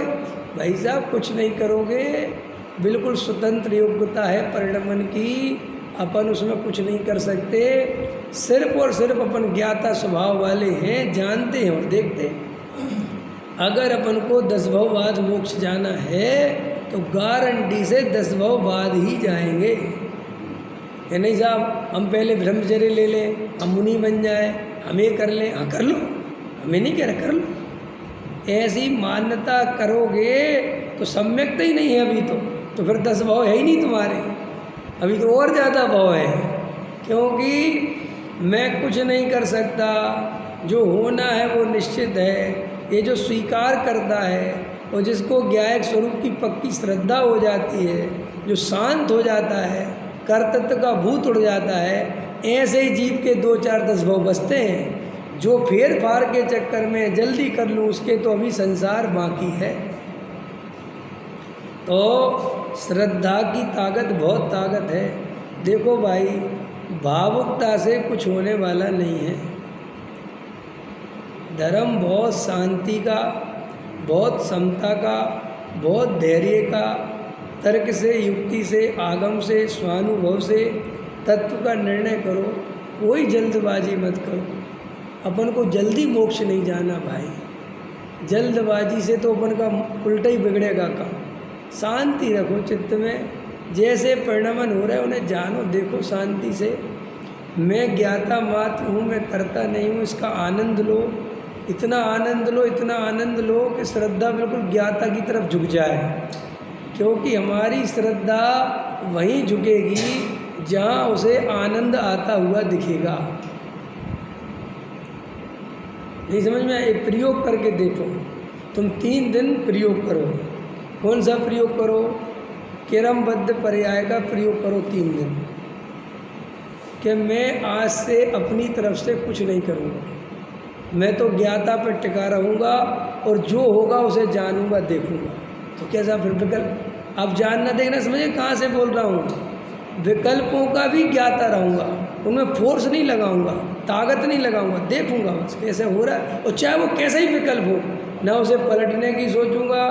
भाई साहब, कुछ नहीं करोगे, बिल्कुल स्वतंत्र योग्यता है परिणमन की, अपन उसमें कुछ नहीं कर सकते। सिर्फ और सिर्फ अपन ज्ञाता स्वभाव वाले हैं, जानते हैं और देखते हैं। अगर अपन को 10 भाव बाद मोक्ष जाना है तो गारंटी से 10 भाव बाद ही जाएंगे। ये नहीं साहब हम पहले ब्रह्मचर्य ले लें, हम मुनि बन जाए, हम ये कर लें, हाँ कर लो, हमें नहीं कह रहे कर लो। ऐसी मान्यता करोगे तो सम्यकता ही नहीं है अभी तो फिर 10 भाव है ही नहीं तुम्हारे, अभी तो और ज़्यादा भाव है। क्योंकि मैं कुछ नहीं कर सकता, जो होना है वो निश्चित है। ये जो स्वीकार करता है और जिसको ज्ञायक स्वरूप की पक्की श्रद्धा हो जाती है, जो शांत हो जाता है, कर्तृत्व का भूत उड़ जाता है, ऐसे ही जीव के 2-4 10 भाव बचते हैं। जो फेर फार के चक्कर में जल्दी कर लूँ उसके तो अभी संसार बाकी है। तो श्रद्धा की ताकत बहुत ताकत है। देखो भाई भावुकता से कुछ होने वाला नहीं है। धर्म बहुत शांति का, बहुत समता का, बहुत धैर्य का, तर्क से, युक्ति से, आगम से, स्वानुभव से तत्व का निर्णय करो, कोई जल्दबाजी मत करो। अपन को जल्दी मोक्ष नहीं जाना भाई, जल्दबाजी से तो अपन का उल्टा ही बिगड़ेगा काम। शांति रखो चित्त में, जैसे परिणमन हो रहा है उन्हें जानो, देखो शांति से। मैं ज्ञाता मात्र हूँ, मैं करता नहीं हूँ, इसका आनंद लो, इतना आनंद लो, इतना आनंद लो कि श्रद्धा बिल्कुल ज्ञाता की तरफ झुक जाए। क्योंकि हमारी श्रद्धा वहीं झुकेगी जहाँ उसे आनंद आता हुआ दिखेगा। नहीं समझ में आया? प्रयोग करके देखो, तुम 3 दिन प्रयोग करो। कौन सा प्रयोग करो? क्रमबद्ध पर्याय का प्रयोग करो 3 दिन, कि मैं आज से अपनी तरफ से कुछ नहीं करूँगा, मैं तो ज्ञाता पर टिका रहूँगा और जो होगा उसे जानूँगा, देखूँगा। तो कैसा फिर विकल्प, अब जानना देखना समझे कहाँ से बोल रहा हूँ। विकल्पों का भी ज्ञाता रहूँगा, उनमें फोर्स नहीं लगाऊंगा, ताकत नहीं लगाऊंगा, देखूंगा बस कैसे हो रहा है। और चाहे वो कैसा ही विकल्प हो, ना उसे पलटने की सोचूंगा,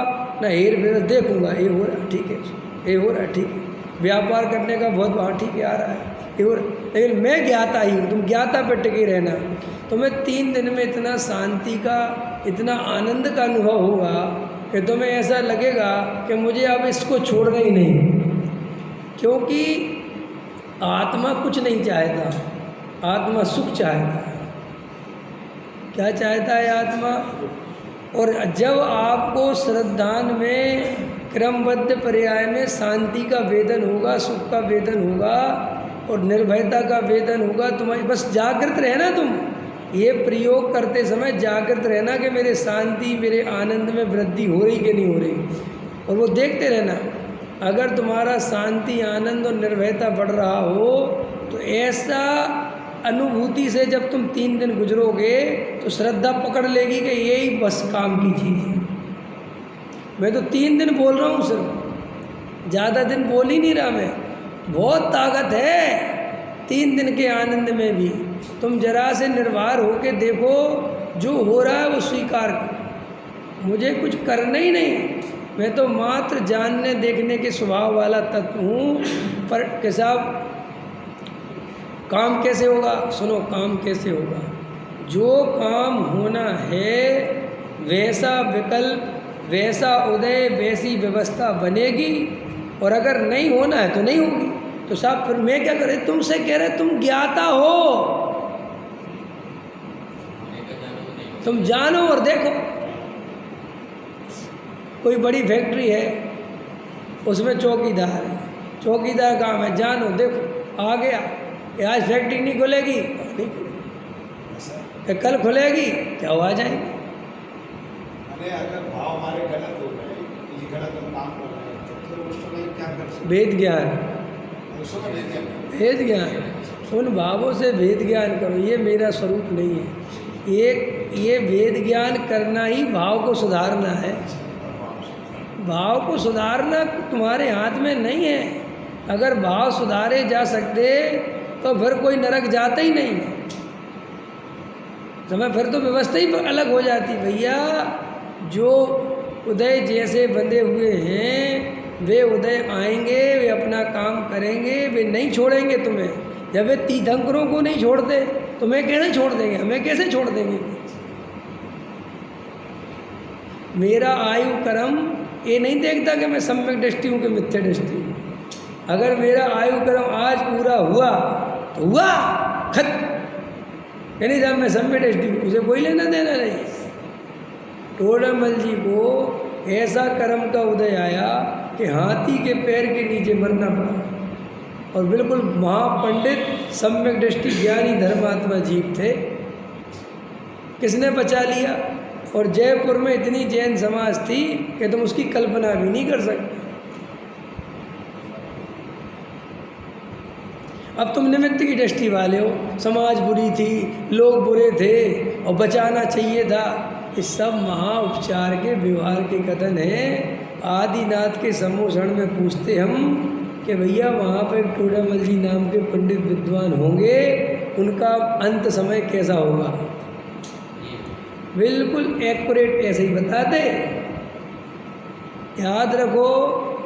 ना हेर फेर, देखूंगा ये हो रहा है ठीक है, ये हो रहा है ठीक है। व्यापार करने का बहुत वहाँ ठीक है आ रहा है, ये हो रहा है, लेकिन मैं ज्ञाता ही हूँ। तुम ज्ञाता पर टिके रहना, तो मैं 3 दिन में इतना शांति का, इतना आनंद का अनुभव होगा कि तुम्हें ऐसा लगेगा कि मुझे अब इसको छोड़ना ही नहीं। क्योंकि आत्मा कुछ नहीं चाहता, आत्मा सुख चाहता है। क्या चाहता है आत्मा? और जब आपको श्रद्धान में क्रमबद्ध पर्याय में शांति का वेदन होगा, सुख का वेदन होगा और निर्भयता का वेदन होगा, तुम्हारी बस जागृत रहना। तुम ये प्रयोग करते समय जागृत रहना कि मेरे शांति, मेरे आनंद में वृद्धि हो रही कि नहीं हो रही, और वो देखते रहना। अगर तुम्हारा शांति, आनंद और निर्भयता बढ़ रहा हो तो ऐसा अनुभूति से जब तुम 3 दिन गुजरोगे तो श्रद्धा पकड़ लेगी कि यही बस काम की चीज़ है। मैं तो 3 दिन बोल रहा हूँ, सिर्फ ज़्यादा दिन बोल ही नहीं रहा मैं। बहुत ताकत है 3 दिन के आनंद में भी। तुम जरा से निर्भर होके देखो, जो हो रहा है वो स्वीकार करो, मुझे कुछ करना ही नहीं, मैं तो मात्र जानने देखने के स्वभाव वाला तत्व हूँ। पर के साहब काम कैसे होगा? सुनो काम कैसे होगा। जो काम होना है वैसा विकल्प, वैसा उदय, वैसी व्यवस्था बनेगी, और अगर नहीं होना है तो नहीं होगी। तो साहब फिर मैं क्या करें? तुमसे कह रहे तुम ज्ञाता हो, तुम जानो और देखो। कोई बड़ी फैक्ट्री है, उसमें चौकीदार है, चौकीदार काम है जानो देखो आ गया कि आज फैक्ट्री नहीं खुलेगी, नहीं खुलेगी, कल खुलेगी क्या आ जाएगी। अरे अगर भाव हमारे गलत हो गए, ये गलत हम काम कर रहे हैं, तो फिर उस समय क्या कर सकते वेद ज्ञान, हैं? उस समय नहीं क्या भेद ज्ञान, उन भावों से भेद ज्ञान करो, ये मेरा स्वरूप नहीं है। एक ये भेद ज्ञान करना ही भाव को सुधारना है। भाव को सुधारना तुम्हारे हाथ में नहीं है। अगर भाव सुधारे जा सकते तो फिर कोई नरक जाता ही नहीं समय, फिर तो व्यवस्था ही अलग हो जाती। भैया जो उदय जैसे बंधे हुए हैं वे उदय आएंगे, वे अपना काम करेंगे, वे नहीं छोड़ेंगे तुम्हें। जब वे तीर्थंकरों को नहीं छोड़ते तुम्हें कैसे छोड़ देंगे, हमें कैसे छोड़ देंगे। मेरा आयु कर्म ये नहीं देखता कि मैं सम्यक दृष्टि हूँ कि मिथ्या दृष्टि हूँ। अगर मेरा आयु कर्म आज पूरा हुआ तो हुआ, खत यानी जब मैं सम्यक दृष्टि हूँ उसे कोई लेना देना नहीं। टोडामल जी को ऐसा कर्म का उदय आया कि हाथी के पैर के नीचे मरना पड़ा, और बिल्कुल महापंडित सम्यक दृष्टि ज्ञानी धर्मात्मा जीव थे। किसने बचा लिया। और जयपुर में इतनी जैन समाज थी कि तुम उसकी कल्पना भी नहीं कर सकते। अब तुम निमित्त की दृष्टि वाले हो, समाज बुरी थी, लोग बुरे थे और बचाना चाहिए था। इस सब महा उपचार के व्यवहार के कथन हैं। आदिनाथ के सम्मोषण में पूछते हम कि भैया वहाँ पर टोडामल जी नाम के पंडित विद्वान होंगे, उनका अंत समय कैसा होगा। बिल्कुल एक्यूरेट ऐसे ही बताते। याद रखो,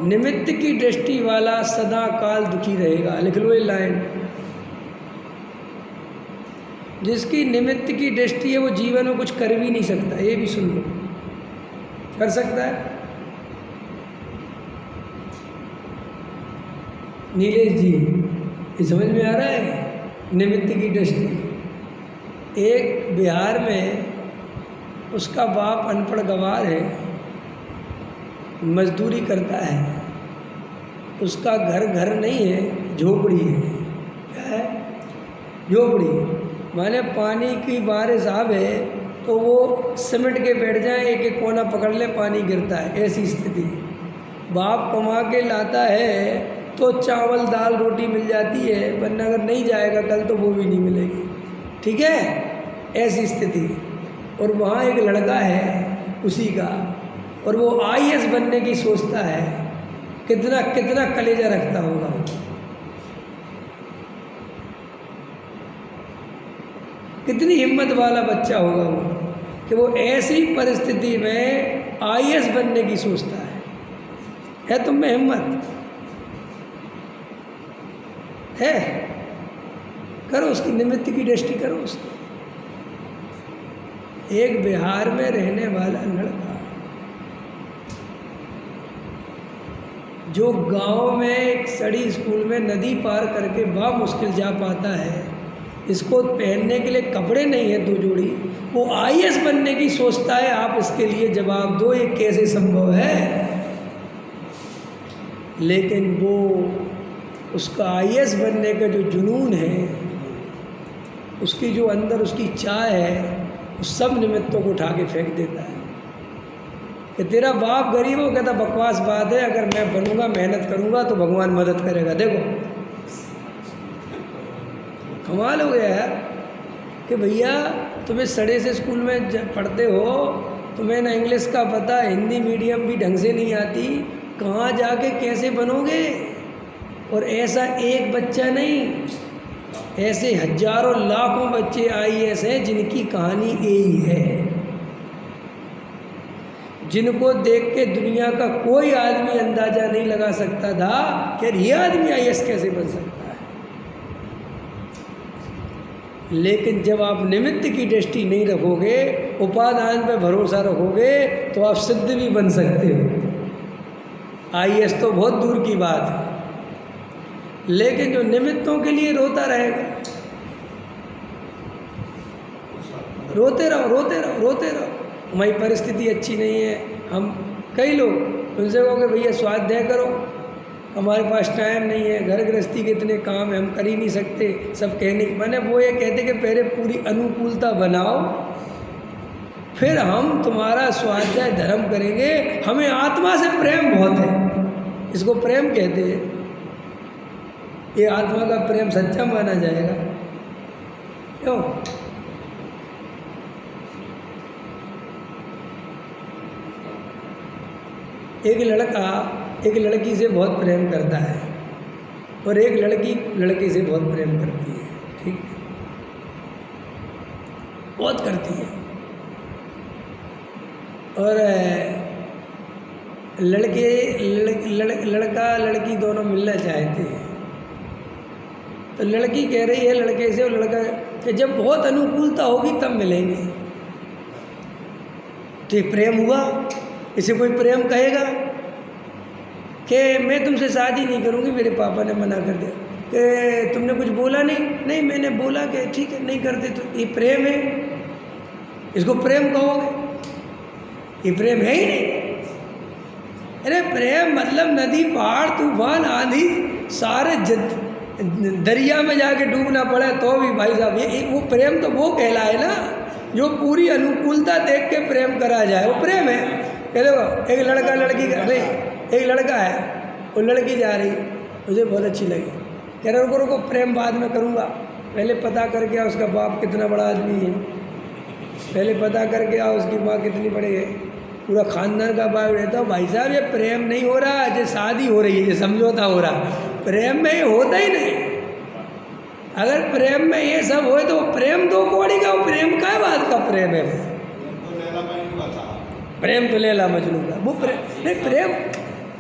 निमित्त की दृष्टि वाला सदा काल दुखी रहेगा। लिख लो ये लाइन। जिसकी निमित्त की दृष्टि है वो जीवन में कुछ कर भी नहीं सकता। ये भी सुन लो, कर सकता है नीलेश जी, ये समझ में आ रहा है। निमित्त की दृष्टि। एक बिहार में उसका बाप अनपढ़ गवार है, मजदूरी करता है, उसका घर नहीं है, झोपड़ी है। क्या है? झोपड़ी। माने पानी की बारिश आवे तो वो सिमट के बैठ जाए, एक एक कोना पकड़ ले, पानी गिरता है, ऐसी स्थिति। बाप कमा के लाता है तो चावल दाल रोटी मिल जाती है, वरना अगर नहीं जाएगा कल तो वो भी नहीं मिलेगी। ठीक है, ऐसी स्थिति। और वहाँ एक लड़का है उसी का, और वो IAS बनने की सोचता है। कितना कितना कलेजा रखता होगा। कितनी हिम्मत वाला बच्चा होगा वो कि वो ऐसी परिस्थिति में IAS बनने की सोचता है तुम में हिम्मत है? करो, उसकी निमित्त की दृष्टि करो उसको। एक बिहार में रहने वाला लड़का जो गांव में एक सड़ी स्कूल में नदी पार करके बा मुश्किल जा पाता है, इसको पहनने के लिए कपड़े नहीं है 2 जोड़ी, वो IAS बनने की सोचता है। आप इसके लिए जवाब दो, ये कैसे संभव है? लेकिन वो उसका IAS बनने का जो जुनून है, उसकी जो अंदर उसकी चाह है, उस सब निमित्तों को उठा के फेंक देता है। कि तेरा बाप गरीब हो, कहता बकवास बात है, अगर मैं बनूंगा मेहनत करूंगा तो भगवान मदद करेगा। देखो कमाल हो गया यार कि भैया तुम्हें सड़े से स्कूल में पढ़ते हो, तुम्हें ना इंग्लिश का पता, हिंदी मीडियम भी ढंग से नहीं आती, कहाँ जाके कैसे बनोगे। और ऐसा एक बच्चा नहीं, ऐसे हजारों लाखों बच्चे IAS हैं जिनकी कहानी यही है, जिनको देख के दुनिया का कोई आदमी अंदाजा नहीं लगा सकता था कि ये आदमी IAS कैसे बन सकता है। लेकिन जब आप निमित्त की दृष्टि नहीं रखोगे, उपादान पे भरोसा रखोगे, तो आप सिद्ध भी बन सकते हो। IAS तो बहुत दूर की बात है, लेकिन जो निमित्तों के लिए रोता रहेगा, रोते रहो रोते रहो रोते रहो। हमारी परिस्थिति अच्छी नहीं है, हम कई लोग उनसे कहो कि भैया स्वाध्याय करो, हमारे पास टाइम नहीं है, घर गृहस्थी के इतने काम है, हम कर ही नहीं सकते। सब कहने की मैंने वो ये कहते कि पहले पूरी अनुकूलता बनाओ, फिर हम तुम्हारा स्वाध्याय धर्म करेंगे। हमें आत्मा से प्रेम बहुत है, इसको प्रेम कहते हैं। ये आत्मा का प्रेम सच्चा माना जाएगा क्यों? एक लड़का एक लड़की से बहुत प्रेम करता है और एक लड़की लड़के से बहुत प्रेम करती है, ठीक है, बहुत करती है। और लड़का लड़की दोनों मिलना चाहते हैं। तो लड़की कह रही है लड़के से और लड़का कि जब बहुत अनुकूलता होगी तब मिलेंगे। तो ये प्रेम हुआ? इसे कोई प्रेम कहेगा कि मैं तुमसे शादी नहीं करूँगी, मेरे पापा ने मना कर दिया। कि तुमने कुछ बोला नहीं? नहीं, मैंने बोला कि ठीक है नहीं करते। तो ये प्रेम है? इसको प्रेम कहोगे? ये प्रेम है ही नहीं। अरे प्रेम मतलब नदी पहाड़ तूफान आंधी सारे दरिया में जाके डूबना पड़े तो भी भाई साहब ये वो प्रेम तो वो कहलाए ना जो पूरी अनुकूलता देख के प्रेम करा जाए, वो प्रेम है। कह देखो एक लड़का लड़की नहीं, एक लड़का है, वो लड़की जा रही, मुझे बहुत अच्छी लगी, कह रहे रुको प्रेम बाद में करूँगा, पहले पता करके आओ उसका बाप कितना बड़ा आदमी है, पहले पता करके आओ उसकी माँ कितनी बड़ी है, पूरा खानदान का बाप रहता हो। भाई साहब ये प्रेम नहीं हो रहा, ये शादी हो रही है, ये समझौता हो रहा। प्रेम में ये होता ही नहीं। अगर प्रेम में ये सब हो तो प्रेम दो कौड़ी का, वो प्रेम का बात का प्रेम है? प्रेम तो लैला मजनू का वो प्रेम नहीं। प्रेम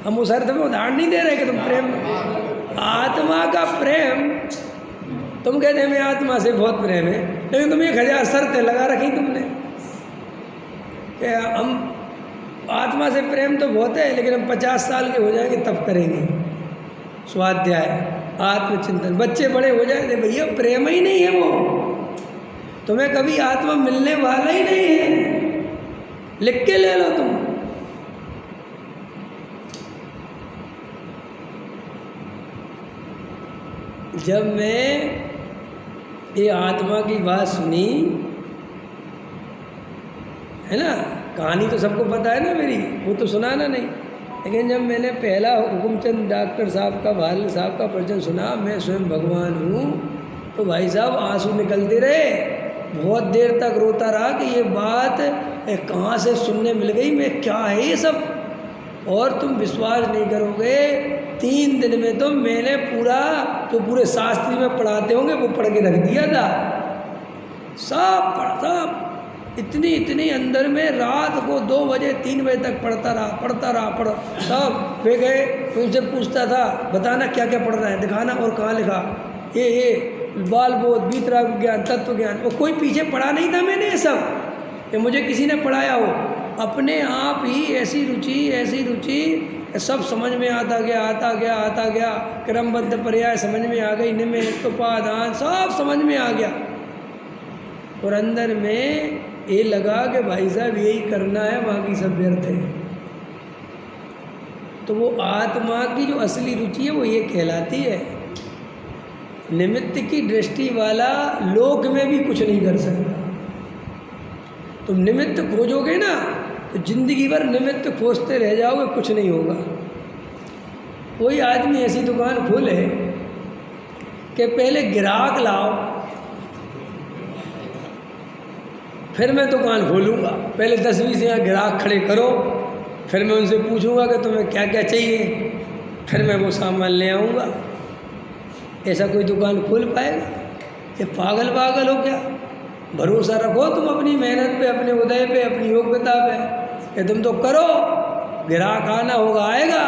हम उस अर्थ में उदाहरण नहीं दे रहे कि तुम प्रेम आत्मा का प्रेम, तुम कहते हमें आत्मा से बहुत प्रेम है, लेकिन तुम 1000 शर्तें लगा रखी तुमने कि हम आत्मा से प्रेम तो बहुत है लेकिन हम 50 साल के हो जाएंगे तब करेंगे स्वाध्याय आत्मचिंतन। बच्चे बड़े हो जाए भैया प्रेम ही नहीं है वो, तुम्हें कभी आत्मा मिलने वाला ही नहीं है, लिख के ले लो तुम। जब मैं ये आत्मा की बात सुनी है ना, कहानी तो सबको पता है ना मेरी, वो तो सुनाना नहीं, लेकिन जब मैंने पहला हुकुमचंद डॉक्टर साहब का भाल साहब का प्रवचन सुना, मैं स्वयं भगवान हूँ, तो भाई साहब आंसू निकलते रहे। बहुत देर तक रोता रहा कि ये बात कहाँ से सुनने मिल गई, मैं क्या है ये सब। और तुम विश्वास नहीं करोगे 3 दिन में तो मैंने पूरा जो पूरे शास्त्री में पढ़ाते होंगे वो पढ़ के रख दिया था, सब पढ़ता, इतनी अंदर में रात को 2 बजे 3 बजे तक पढ़ता रहा सब वे गए। उनसे पूछता था बताना क्या क्या पढ़ रहा है, दिखाना और कहाँ लिखा, ये बाल बोध बीतराग विज्ञान तत्व ज्ञान, वो कोई पीछे पढ़ा नहीं था मैंने ये सब कि मुझे किसी ने पढ़ाया हो, अपने आप ही ऐसी रुचि सब समझ में आता गया, क्रमबद्ध पर्याय समझ में आ गई, निमित्त उपादान सब समझ में आ गया। और अंदर में ये लगा कि भाई साहब यही करना है, बाकी सब व्यर्थ है। तो वो आत्मा की जो असली रुचि है वो ये कहलाती है। निमित्त की दृष्टि वाला लोक में भी कुछ नहीं कर सकता। तुम निमित्त खोजोगे ना तो जिंदगी भर निमित्त खोजते रह जाओगे, कुछ नहीं होगा। कोई आदमी ऐसी दुकान खोले कि पहले ग्राहक लाओ फिर मैं दुकान खोलूँगा, पहले 10-20 यहाँ ग्राहक खड़े करो, फिर मैं उनसे पूछूंगा कि तुम्हें क्या क्या चाहिए, फिर मैं वो सामान ले आऊँगा। ऐसा कोई दुकान खोल पाएगा? ये पागल हो क्या? भरोसा रखो तुम अपनी मेहनत पे, अपने उदय पे, अपनी योग्यता पे, कि तुम तो करो, ग्राहक आना होगा आएगा।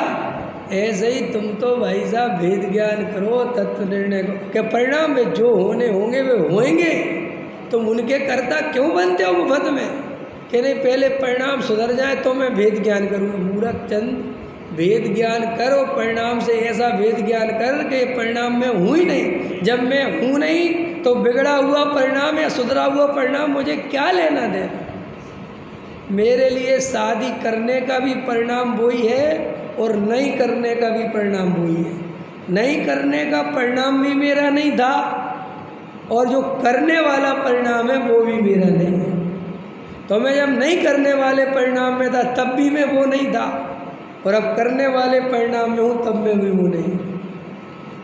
ऐसे ही तुम तो भाई साहब भेद ज्ञान करो, तत्व निर्णय करो कि परिणाम में जो होने होंगे वे होंगे। तुम उनके कर्ता क्यों बनते हो मुफ्त में कि नहीं पहले परिणाम सुधर जाए तो मैं भेद ज्ञान करूँ? मूर्ख चंद, भेद ज्ञान करो परिणाम से, ऐसा भेद ज्ञान कर के परिणाम में हूँ ही नहीं। जब मैं हूँ नहीं तो बिगड़ा हुआ परिणाम या सुधरा हुआ परिणाम मुझे क्या लेना देना। मेरे लिए शादी करने का भी परिणाम वही है और नहीं करने का भी परिणाम वही है। नहीं करने का परिणाम भी मेरा नहीं था और जो करने वाला परिणाम है वो भी मेरा नहीं है। तो मैं जब नहीं करने वाले परिणाम में था तब भी मैं वो नहीं था, और अब करने वाले परिणाम में हूँ तब मैं भी वो नहीं।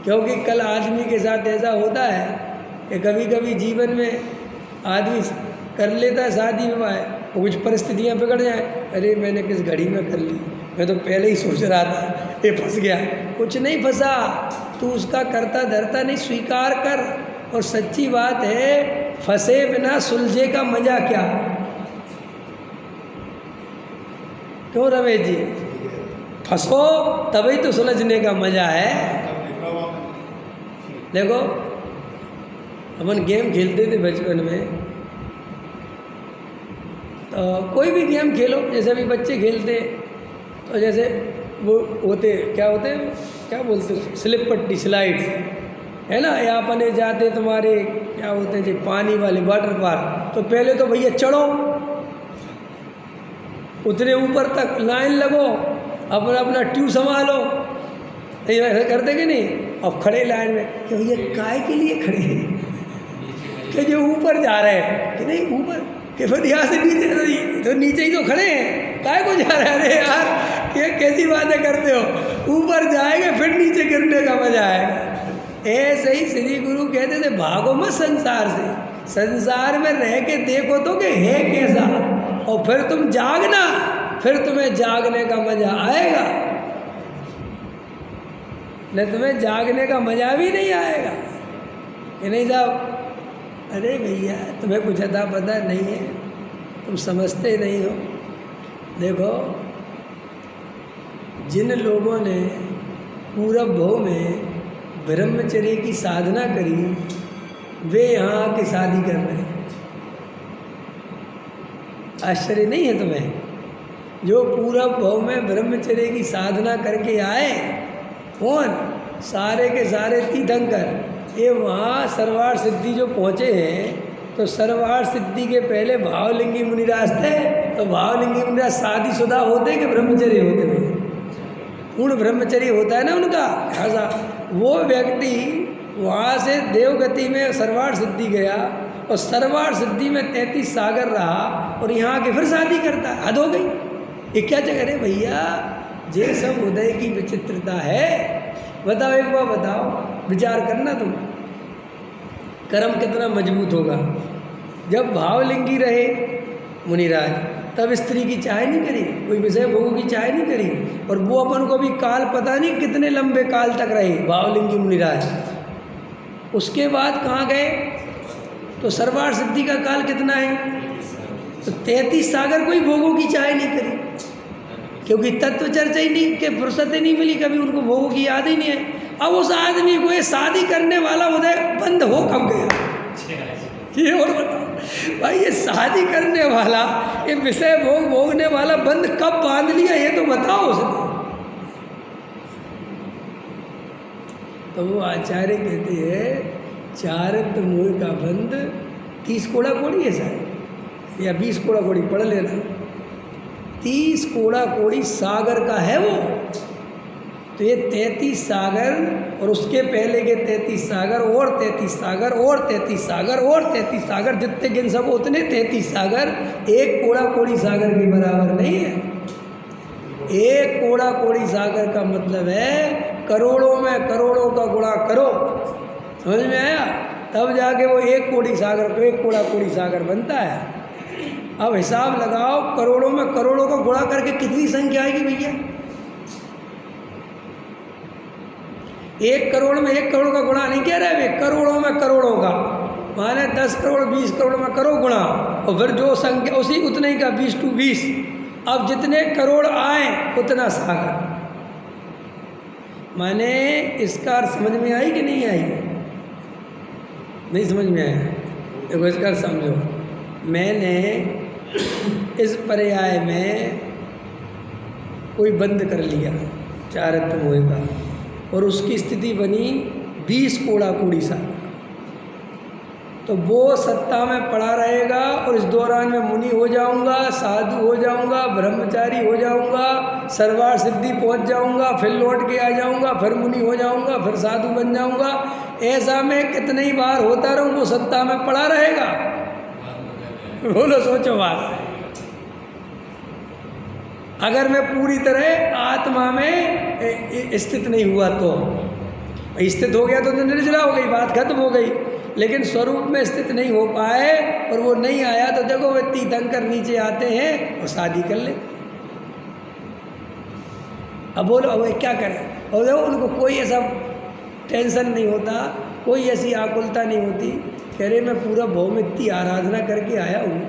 क्योंकि कल आदमी के साथ ऐसा होता है कि कभी कभी जीवन में आदमी कर लेता है शादी विवाह, और कुछ परिस्थितियाँ बिगड़ जाए, अरे मैंने किस घड़ी में कर ली, मैं तो पहले ही सोच रहा था, ये फंस गया। कुछ नहीं फंसा, तू उसका करता धरता नहीं, स्वीकार कर। और सच्ची बात है, फंसे बिना सुलझे का मजा क्या। क्यों रमेश जी, फंसो तभी तो सुलझने का मजा है। देखो अपन गेम खेलते थे बचपन में, तो कोई भी गेम खेलो, जैसे अभी बच्चे खेलते, तो जैसे वो होते क्या बोलते स्लिप पट्टी, स्लाइड है ना, या अपने जाते तुम्हारे क्या होते थे पानी वाले वाटर पार्क, तो पहले तो भैया चढ़ो, उतने ऊपर तक लाइन लगो, अपना अपना ट्यूब संभालो, ऐसा करते कि नहीं। अब खड़े लाइन में कि भैया काय के लिए खड़े हैं, कि जो ऊपर जा रहे हैं कि नहीं ऊपर, कि फिर यहाँ से नीचे, तो नीचे ही तो खड़े हैं, काय को जा रहे हैं। अरे यार ये कैसी बातें करते हो, ऊपर जाएंगे फिर नीचे गिरने का मजा आएगा। ऐसे ही श्री गुरु कहते थे भागो मत संसार से, संसार में रह के देखो तो कि है कैसा, और फिर तुम जागना, फिर तुम्हें जागने का मजा आएगा। न तुम्हें जागने का मजा भी नहीं आएगा कि नहीं साहब। अरे भैया तुम्हें कुछ अता पता नहीं है, तुम समझते नहीं हो। देखो जिन लोगों ने पूरब भव में ब्रह्मचर्य की साधना करी, वे यहाँ आके शादी कर रहे हैं। आश्चर्य नहीं है तुम्हें? जो पूरब भव में ब्रह्मचर्य की साधना करके आए, कौन? सारे के सारे तीर्थंकर, ये वहाँ सर्वार्थ सिद्धि जो पहुँचे हैं, तो सर्वार्थ सिद्धि के पहले भावलिंगी मुनिराज थे। तो भावलिंगी मुनिराज शादीशुदा होते कि ब्रह्मचर्य होते हैं? पूर्ण ब्रह्मचर्य होता है ना उनका। ऐसा वो व्यक्ति वहाँ से देवगति में सर्वार्थ सिद्धि गया, और सर्वार्थ सिद्धि में 33 सागर रहा, और यहाँ आके फिर शादी करता है। हद हो गई, ये क्या जगह है भैया? ये सब उदय की विचित्रता है। बताओ, एक बार बताओ, विचार करना तुम, कर्म कितना मजबूत होगा। जब भावलिंगी रहे मुनिराज, तब स्त्री की चाह नहीं करी, कोई विषय भोगों की चाह नहीं करी, और वो अपन को भी काल पता नहीं कितने लंबे काल तक रहे भावलिंगी मुनिराज। उसके बाद कहाँ गए? तो सर्वार्थ सिद्धि का काल कितना है? तो 33 सागर कोई भोगों की चाह नहीं करी, क्योंकि तत्व चर्चा ही नहीं, के फुर्सत ही नहीं मिली, कभी उनको भोगों की याद ही नहीं है। अब उस आदमी को ये शादी करने वाला उदय बंद हो कब गया? ये और बताओ भाई, ये शादी करने वाला, ये विषय भोग भोगने वाला बंद कब बांध लिया, ये तो बताओ उसने। तो वो आचार्य कहते हैं, चारित्र मोह का बंद 30 कोड़ा कोड़ी है शायद, या 20 कोड़ा कोड़ी, पढ़ लेना। 30 कोड़ा कोड़ी सागर का है वो। तो ये 33 सागर, और उसके पहले के 33 सागर, और 33 सागर, और 33 सागर, और 33 सागर, जितने गिन सको उतने 33 सागर, एक कोड़ा कोड़ी सागर के बराबर नहीं है। एक कोड़ा कोड़ी सागर का मतलब है करोड़ों में करोड़ों का गुणा करो, समझ में आया? तब जाके वो एक कोड़ी सागर को एक कोड़ा कोड़ी सागर बनता है। अब हिसाब लगाओ, करोड़ों में करोड़ों का गुणा करके कितनी संख्या आएगी भैया? 1 करोड़ में 1 करोड़ का गुणा नहीं कह रहे वे, करोड़ों में करोड़ों का, माने 10 करोड़ 20 करोड़ में करो गुणा, और फिर जो संख्या उसी उतने ही का 20 टू 20। अब जितने करोड़ आए उतना सागर। माने इसका अर्थ समझ में आई कि नहीं आई? नहीं समझ में आया? देखो इसका अर्थ समझो। मैंने इस पर्याय में कोई बंद कर लिया चारित्र मोह का, और उसकी स्थिति बनी 20 कोड़ा कोड़ी सागर। तो वो सत्ता में पड़ा रहेगा और इस दौरान मैं मुनि हो जाऊंगा, साधु हो जाऊंगा, ब्रह्मचारी हो जाऊंगा, सर्वार्थ सिद्धि पहुंच जाऊंगा, फिर लौट के आ जाऊंगा, फिर मुनि हो जाऊंगा, फिर साधु बन जाऊंगा। ऐसा मैं कितनी ही बार होता रहूं, वो सत्ता में पड़ा रहेगा। बोलो, सोचो बात। अगर मैं पूरी तरह आत्मा में स्थित नहीं हुआ तो स्थित हो गया तो निर्जला हो गई, बात खत्म हो गई। लेकिन स्वरूप में स्थित नहीं हो पाए और वो नहीं आया तो देखो वे तीर्थंकर नीचे आते हैं और शादी कर लेते। अब बोलो अब क्या करें? और देखो उनको कोई ऐसा टेंशन नहीं होता, कोई ऐसी आकुलता नहीं होती। कह रहे मैं पूरा भौम इतनी आराधना करके आया हूँ,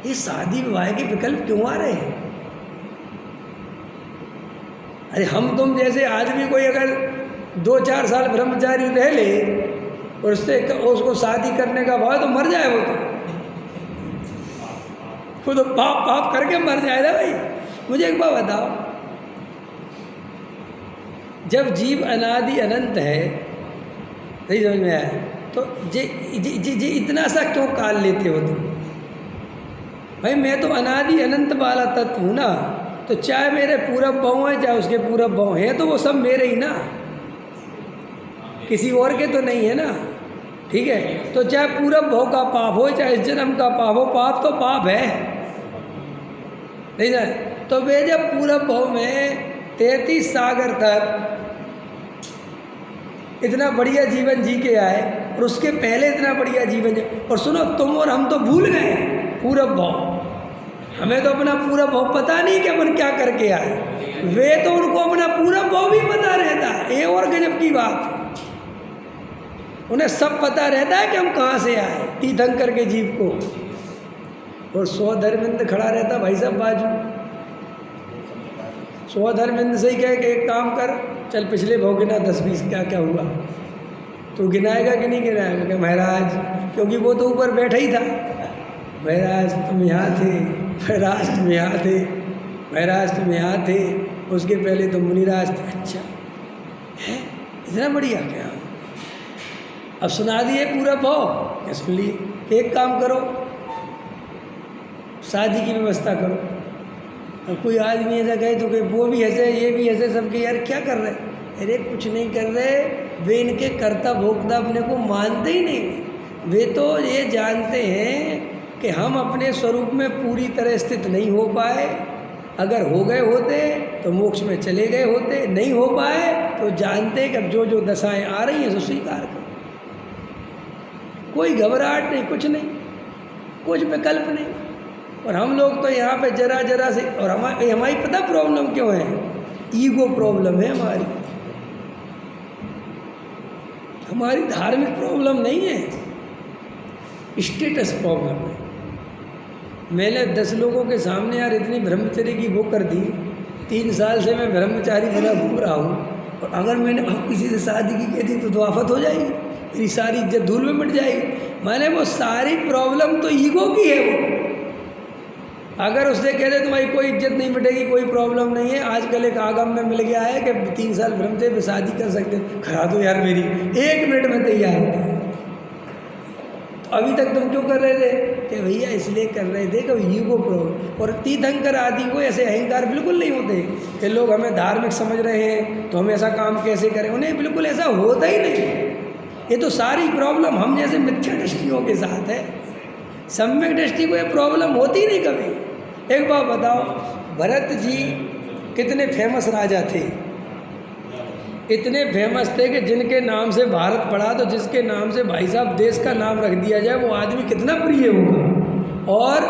ये शादी विवाह के विकल्प क्यों आ रहे हैं? अरे हम तुम जैसे आदमी कोई अगर 2-4 साल ब्रह्मचारी रह ले और उसको शादी करने का भाव तो मर जाए। वो तो पाप करके मर जाएगा भाई। मुझे एक बात बताओ, जब जीव अनादि अनंत है, नहीं समझ में आया, तो जी इतना सा क्यों काल लेते हो तुम? भाई मैं तो अनादि अनंत वाला तत्व हूँ ना, तो चाहे मेरे पूरब बहु हैं चाहे उसके पूरब बहु हैं, तो वो सब मेरे ही ना, किसी और के तो नहीं है ना। ठीक है, तो चाहे पूरब भव का पाप हो चाहे इस जन्म का पाप हो, पाप तो पाप है, नहीं जाए। तो वे जब पूरब भव में 33 सागर तक इतना बढ़िया जीवन जी के आए और उसके पहले इतना बढ़िया जीवन जी, और सुनो तुम और हम तो भूल गए पूरब भव। हमें तो अपना पूरा भव पता नहीं कि अपन क्या करके आए, वे तो उनको अपना पूरा भव भी पता रहता है। ये और गजब की बात, उन्हें सब पता रहता है कि हम कहाँ से आए, तीर्थंकर के जीव को। और 100 धर्मिंद खड़ा रहता भाई साहब बाजू, 100 धर्मिंद से ही कहे कि एक काम कर, चल पिछले भव गिना 10-20 क्या क्या हुआ। तो गिनाएगा कि नहीं गिनाएगा कि महाराज, क्योंकि वो तो ऊपर बैठा ही था, महाराज तुम यहाँ थे, महाराज तुम यहाँ थे, महाराज तुम यहाँ थे, उसके पहले तो मुनिराज थे। अच्छा है, इतना बढ़िया क्या? अब सुना दिए पूरा भाव, क्या सुन लिए? एक काम करो, शादी की व्यवस्था करो। और कोई आदमी ऐसा कहे तो कि वो भी ऐसे ये भी ऐसे, सबके यार क्या कर रहे? अरे कुछ नहीं कर रहे, वे इनके कर्ता भोक्ता अपने को मानते ही नहीं। वे तो ये जानते हैं कि हम अपने स्वरूप में पूरी तरह स्थित नहीं हो पाए। अगर हो गए होते तो मोक्ष में चले गए होते, नहीं हो पाए तो जानते कि अब जो जो दशाएं आ रही हैं सो स्वीकार करो। कोई घबराहट नहीं, कुछ नहीं, कुछ विकल्प नहीं। और हम लोग तो यहाँ पे जरा जरा से, और हमारी पता प्रॉब्लम क्यों है? ईगो प्रॉब्लम है हमारी धार्मिक प्रॉब्लम नहीं है, स्टेटस प्रॉब्लम है। मैंने 10 लोगों के सामने यार इतनी ब्रह्मचर्य की वो कर दी, 3 साल से मैं ब्रह्मचारी बना घूम रहा हूँ, और अगर मैंने किसी से शादी की कह दी तो आफत हो जाएगी, मेरी सारी इज्जत धूल में मिट जाएगी। मैंने वो सारी प्रॉब्लम तो ईगो की है। वो अगर उससे कह दे तुम्हारी कोई इज्जत नहीं मिटेगी, कोई प्रॉब्लम नहीं है, आजकल एक आगम में मिल गया है कि 3 साल ब्रह्मचर्य में शादी कर सकते, करा दो यार मेरी, 1 मिनट में तैयार होता है। तो अभी तक तुम क्यों कर रहे थे? कि भैया इसलिए कर रहे थे कि ईगो प्रॉब्लम। और तीर्थंकर आदि को ऐसे अहंकार बिल्कुल नहीं होते कि लोग हमें धार्मिक समझ रहे हैं तो हम ऐसा काम कैसे करें, उन्हें बिल्कुल ऐसा होता ही नहीं। ये तो सारी प्रॉब्लम हम जैसे मिथ्या दृष्टियों के साथ है, सम्यक दृष्टि को ये प्रॉब्लम होती नहीं कभी। एक बात बताओ, भरत जी कितने फेमस राजा थे, इतने फेमस थे कि जिनके नाम से भारत पड़ा, तो जिसके नाम से भाई साहब देश का नाम रख दिया जाए वो आदमी कितना प्रिय होगा। और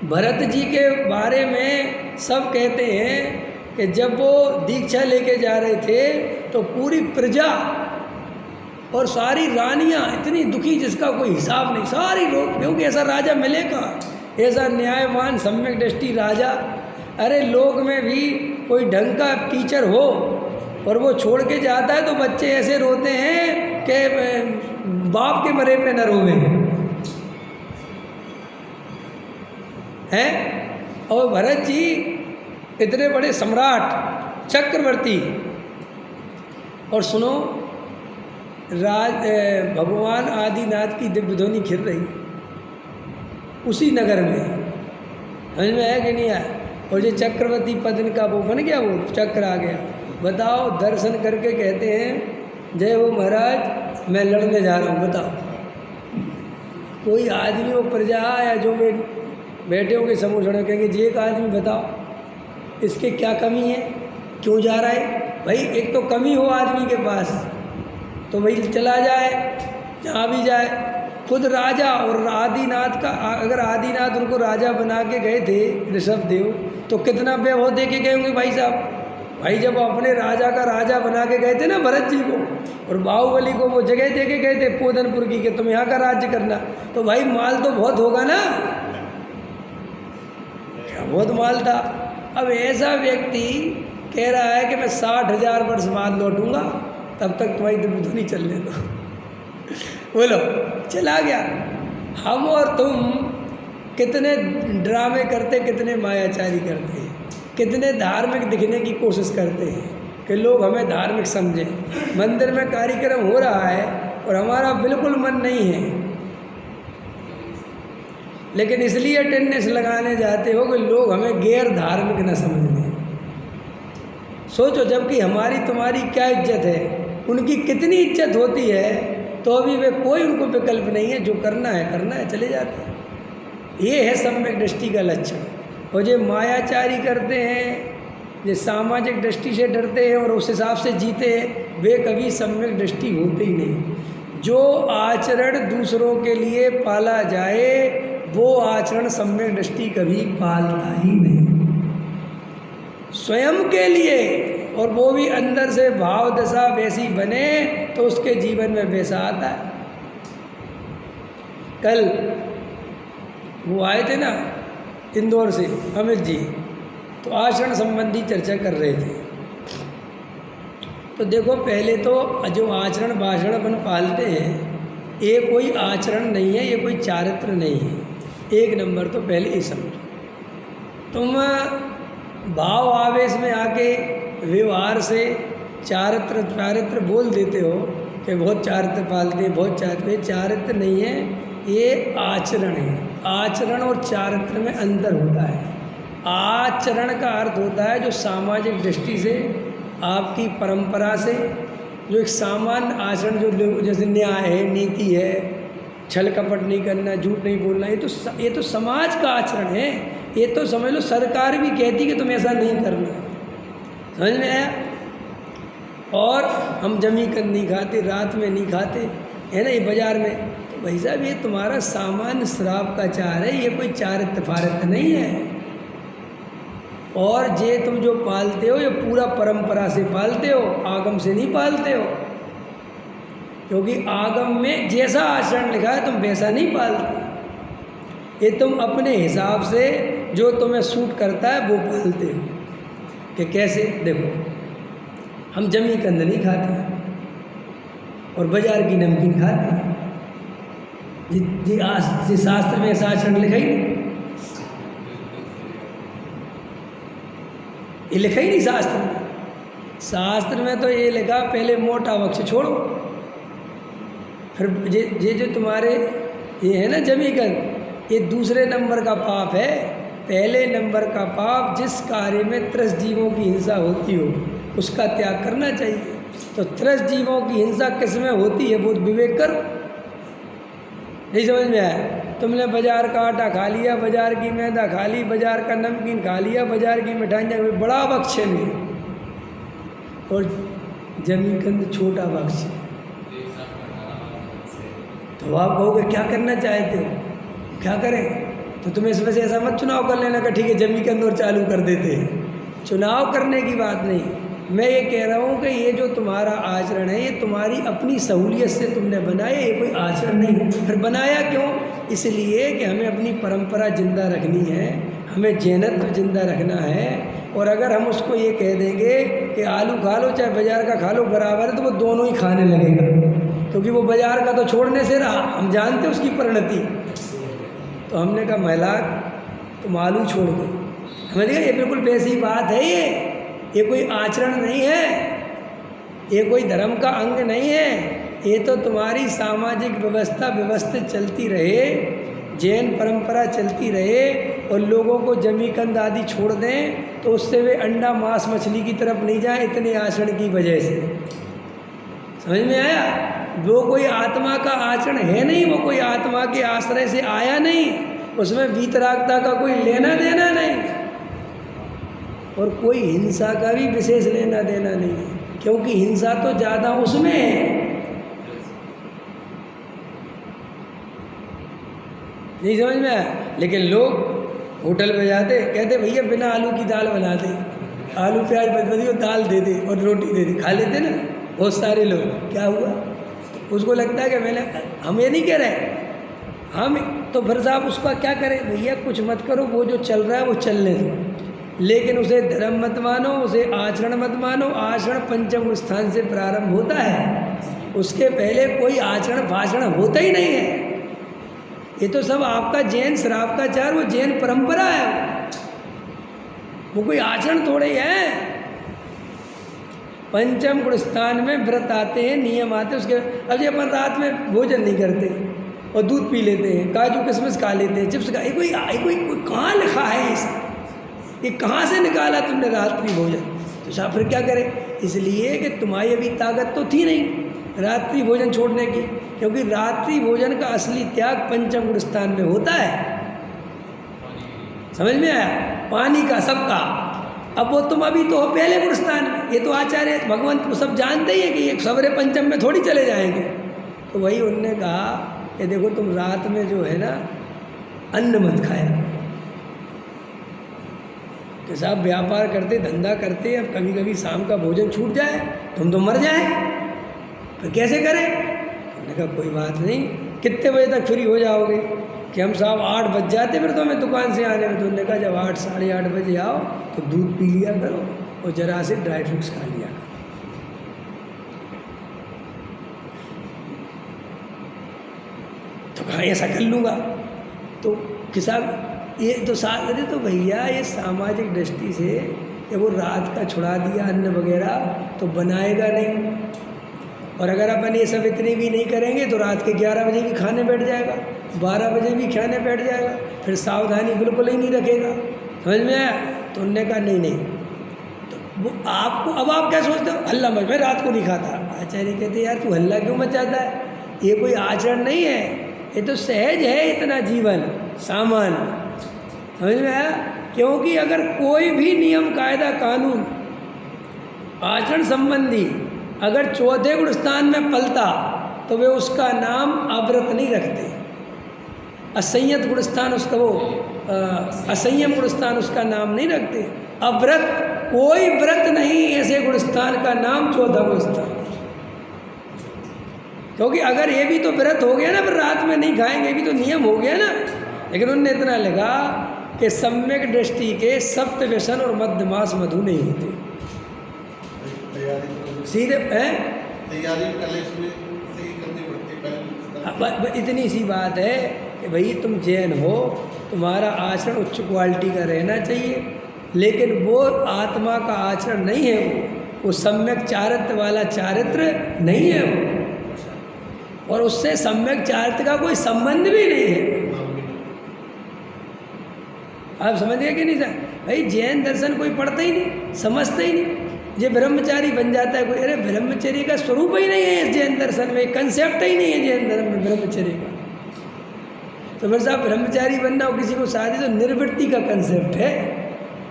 भरत जी के बारे में सब कहते हैं कि जब वो दीक्षा लेके जा रहे थे तो पूरी प्रजा और सारी रानियां इतनी दुखी जिसका कोई हिसाब नहीं, सारी लोग, क्योंकि ऐसा राजा मिलेगा, ऐसा न्यायवान सम्यक दृष्टि राजा। अरे लोग में भी कोई ढंग का टीचर हो और वो छोड़ के जाता है तो बच्चे ऐसे रोते हैं कि बाप के मरे पे न रोवे हैं। और भरत जी इतने बड़े सम्राट चक्रवर्ती, और सुनो भगवान आदिनाथ की दिव्य ध्वनि खिल रही उसी नगर में। समझ में आया कि नहीं आया? और ये चक्रवर्ती पद्म का वो बन गया, वो चक्र आ गया। बताओ, दर्शन करके कहते हैं जय हो महाराज, मैं लड़ने जा रहा हूँ। बताओ, कोई आदमी वो प्रजा या जो वे बैठे होंगे समूह खड़े कहेंगे जी एक आदमी बताओ इसके क्या कमी है, क्यों जा रहा है? भाई एक तो कमी हो आदमी के पास तो भाई चला जाए जहाँ भी जाए। खुद राजा और आदिनाथ का, अगर आदिनाथ उनको राजा बना के गए थे ऋषभ देव, तो कितना वैभव दे के गए होंगे भाई साहब। भाई जब अपने राजा का राजा बना के गए थे ना भरत जी को, और बाहुबली को वो जगह दे के गए थे पोदनपुर की कि तुम यहाँ का राज्य करना, तो भाई माल तो बहुत होगा ना, बहुत माल था। अब ऐसा व्यक्ति कह रहा है कि मैं 60,000 वर्ष बाद लौटूंगा, तब तक तुम्हारी दिव्य चलने दो। बोलो, चला गया। हम और तुम कितने ड्रामे करते, कितने मायाचारी करते हैं, कितने धार्मिक दिखने की कोशिश करते हैं कि लोग हमें धार्मिक समझें। मंदिर में कार्यक्रम हो रहा है और हमारा बिल्कुल मन नहीं है, लेकिन इसलिए अटेंडेंस लगाने जाते हो कि लोग हमें गैर धार्मिक न समझ लें। सोचो, जबकि हमारी तुम्हारी क्या इज्जत है, उनकी कितनी इज्जत होती है, तो अभी वे कोई उनको विकल्प नहीं है, जो करना है चले जाते हैं। ये है सम्यक दृष्टि का लक्षण। और जो मायाचारी करते हैं, जो सामाजिक दृष्टि से डरते हैं और उस हिसाब से जीते हैं, वे कभी सम्यक दृष्टि होते ही नहीं। जो आचरण दूसरों के लिए पाला जाए वो आचरण सम्यक दृष्टि कभी पालता ही नहीं। स्वयं के लिए, और वो भी अंदर से भाव दशा वैसी बने तो उसके जीवन में वैसा आता है। कल वो आए थे ना इंदौर से अमित जी, तो आचरण संबंधी चर्चा कर रहे थे। तो देखो, पहले तो जो आचरण भाषण अपन पालते हैं, ये कोई आचरण नहीं है, ये कोई चारित्र नहीं है। एक नंबर तो पहले ये समझो। तुम भाव आवेश में आके व्यवहार से चारित्र बोल देते हो कि बहुत चारित्र पालते हैं, बहुत चारित्र। चारित्र नहीं है, ये आचरण है। आचरण और चारित्र में अंतर होता है। आचरण का अर्थ होता है जो सामाजिक दृष्टि से, आपकी परंपरा से, जो एक सामान्य आचरण, जो जैसे न्याय है, नीति है, छल कपट नहीं करना, झूठ नहीं बोलना, ये तो समाज का आचरण है। ये तो समझ लो सरकार भी कहती कि तुम ऐसा नहीं करना। समझ में आया? और हम जमीकंद नहीं खाते, रात में नहीं खाते, है ना, ये बाजार में। तो भाई साहब, ये तुम्हारा सामान्य श्राप का चार है, ये कोई चारित्र फारित्र नहीं है। और जे तुम जो पालते हो, ये पूरा परंपरा से पालते हो, आगम से नहीं पालते हो। क्योंकि आगम में जैसा आचरण लिखा है तुम वैसा नहीं पालते। ये तुम अपने हिसाब से जो तुम्हें सूट करता है वो पालते हो। कि कैसे? देखो, हम जमीकंद नहीं खाते और बाजार की नमकीन खाते हैं। जी शास्त्र में ऐसा आचरण लिखा ही नहीं, ये लिखा ही नहीं शास्त्र में। शास्त्र में तो ये लिखा, पहले मोटा वक्ष छोड़ो, फिर ये जो तुम्हारे ये है ना जमीकंद, ये दूसरे नंबर का पाप है। पहले नंबर का पाप, जिस कार्य में त्रस जीवों की हिंसा होती हो उसका त्याग करना चाहिए। तो त्रस जीवों की हिंसा किस में होती है, वो विवेक करो। नहीं समझ में आया? तुमने बाजार का आटा खा लिया, बाजार की मैदा खा ली, बाजार का नमकीन खा लिया, बाजार की मिठाइयाँ, बड़ा बक्ष में, और जमीकंद छोटा बक्ष। तो आप कहोगे क्या करना चाहते हो, क्या करें? तो तुम इसमें से ऐसा मत चुनाव कर लेना कि ठीक है जमीकंद और चालू कर देते हैं। चुनाव करने की बात नहीं, मैं ये कह रहा हूँ कि ये जो तुम्हारा आचरण है, ये तुम्हारी अपनी सहूलियत से तुमने बनाया, ये कोई आचरण नहीं है। फिर बनाया क्यों? इसलिए कि हमें अपनी परंपरा जिंदा रखनी है, हमें जैनत्व जिंदा रखना है। और अगर हम उसको ये कह देंगे कि आलू खा लो चाहे बाजार का खा लो बराबर है, तो वो दोनों ही खाने लगेगा, क्योंकि वो बाजार का तो छोड़ने से रहा, हम जानते उसकी परिणति। तो हमने कहा महिला तुम आलू छोड़ दो। समझ गए? ये बिल्कुल वैसी बात है। ये कोई आचरण नहीं है, ये कोई धर्म का अंग नहीं है, ये तो तुम्हारी सामाजिक व्यवस्था व्यवस्थित चलती रहे, जैन परंपरा चलती रहे और लोगों को जमीकंद आदि छोड़ दें तो उससे वे अंडा मांस मछली की तरफ नहीं जाए इतने आचरण की वजह से। समझ में आया? वो कोई आत्मा का आचरण है नहीं, वो कोई आत्मा के आश्रय से आया नहीं, उसमें वीतरागता का कोई लेना देना नहीं और कोई हिंसा का भी विशेष लेना देना नहीं है, क्योंकि हिंसा तो ज़्यादा उसमें है। नहीं समझ में आया? लेकिन लोग होटल में जाते कहते भैया बिना आलू की दाल बना दे, आलू प्याज बदबदी दाल दे दे और रोटी दे दे, खा लेते ना बहुत सारे लोग। क्या हुआ? उसको लगता है कि मैंने, हम ये नहीं कह रहे हम, तो फिर साहब उसका क्या करें? भैया कुछ मत करो, वो जो चल रहा है वो चलने दो, लेकिन उसे धर्म मत मानो, उसे आचरण मत मानो। आचरण पंचम स्थान से प्रारंभ होता है, उसके पहले कोई आचरण भाषण होता ही नहीं है। ये तो सब आपका जैन श्रावकाचार, वो जैन परंपरा है, वो कोई आचरण थोड़े ही है। पंचम गुण स्थान में व्रत आते हैं, नियम आते हैं उसके। अब ये अपन रात में भोजन नहीं करते और दूध पी लेते हैं, काजू किशमिश खा लेते हैं, चिप्स खा, कोई कहाँ लिखा है ये कहाँ से निकाला तुमने रात्रि भोजन? तो साहब फिर क्या करें? इसलिए कि तुम्हारी अभी ताकत तो थी नहीं रात्रि भोजन छोड़ने की, क्योंकि रात्रि भोजन का असली त्याग पंचम गुण स्थान में होता है। समझ में आया? पानी का सबका। अब वो तुम अभी तो हो पहले गुण स्थान में, ये तो आचार्य भगवंत को सब जानते ही है कि ये सवरे पंचम में थोड़ी चले जाएंगे। तो वही उनने कहा कि देखो तुम रात में जो है ना अन्न मत खाया कि साहब व्यापार करते धंधा करते, अब कभी कभी शाम का भोजन छूट जाए तुम तो मर जाए, तो कैसे करें? हमने कहा कोई बात नहीं, कितने बजे तक फ्री हो जाओगे? कि हम साहब 8 बज जाते फिर तो हमें दुकान से आने में। तो उन्होंने कहा जब 8 साढ़े 8 बजे आओ तो दूध पी लिया करो और जरा से ड्राई फ्रूट्स खा लिया करो। तो कहा ऐसा कर लूँगा। तो किसान ये तो साथ, अरे तो भैया ये सामाजिक दृष्टि से कि वो रात का छुड़ा दिया अन्न वगैरह तो बनाएगा नहीं, और अगर अपन ये सब इतने भी नहीं करेंगे तो रात के 11 बजे भी खाने बैठ जाएगा, 12 बजे भी खाने बैठ जाएगा, फिर सावधानी बिल्कुल ही नहीं रखेगा। समझ में आया? तो उनने कहा नहीं। तो वो आपको, अब आप क्या सोचते हो? हल्ला मच, मैं रात को नहीं खाता। आचार्य कहते यार तू हल्ला क्यों मचाता है? ये कोई आचरण नहीं है, ये तो सहज है इतना जीवन सामान्य। समझ में आया? क्योंकि अगर कोई भी नियम कायदा कानून आचरण संबंधी अगर चौथे गुण स्थान में पलता तो वे उसका नाम अव्रत नहीं रखते। असंयत गुण स्थान उसका, वो असंयम गुण स्थान उसका नाम नहीं रखते। अव्रत, कोई व्रत नहीं ऐसे गुण स्थान का नाम चौथा गुण स्थान। क्योंकि अगर ये भी तो व्रत हो गया ना, फिर रात में नहीं खाएंगे, ये भी तो नियम हो गया ना। लेकिन उनने इतना लगा कि सम्यक दृष्टि के सप्त व्यसन और मध्यमास मधु नहीं होते। सीधे हैं तैयारी पहले इसमें सही करनी पड़ती है। इतनी सी बात है कि भाई तुम जैन हो, तुम्हारा आचरण उच्च क्वालिटी का रहना चाहिए, लेकिन वो आत्मा का आचरण नहीं है, वो सम्यक चारित्र वाला चारित्र नहीं है वो, और उससे सम्यक चारित्र का कोई संबंध भी नहीं है। आप समझ गए कि नहीं सर? भाई जैन दर्शन कोई पढ़ता ही नहीं, समझता ही नहीं, ये ब्रह्मचारी बन जाता है कोई। अरे ब्रह्मचर्य का स्वरूप ही नहीं है इस जैन दर्शन में, कंसेप्ट ही नहीं है जैन धर्म में ब्रह्मचर्य का। तो फिर साहब ब्रह्मचारी बनना हो किसी को शादी, तो निर्वृत्ति का कंसेप्ट है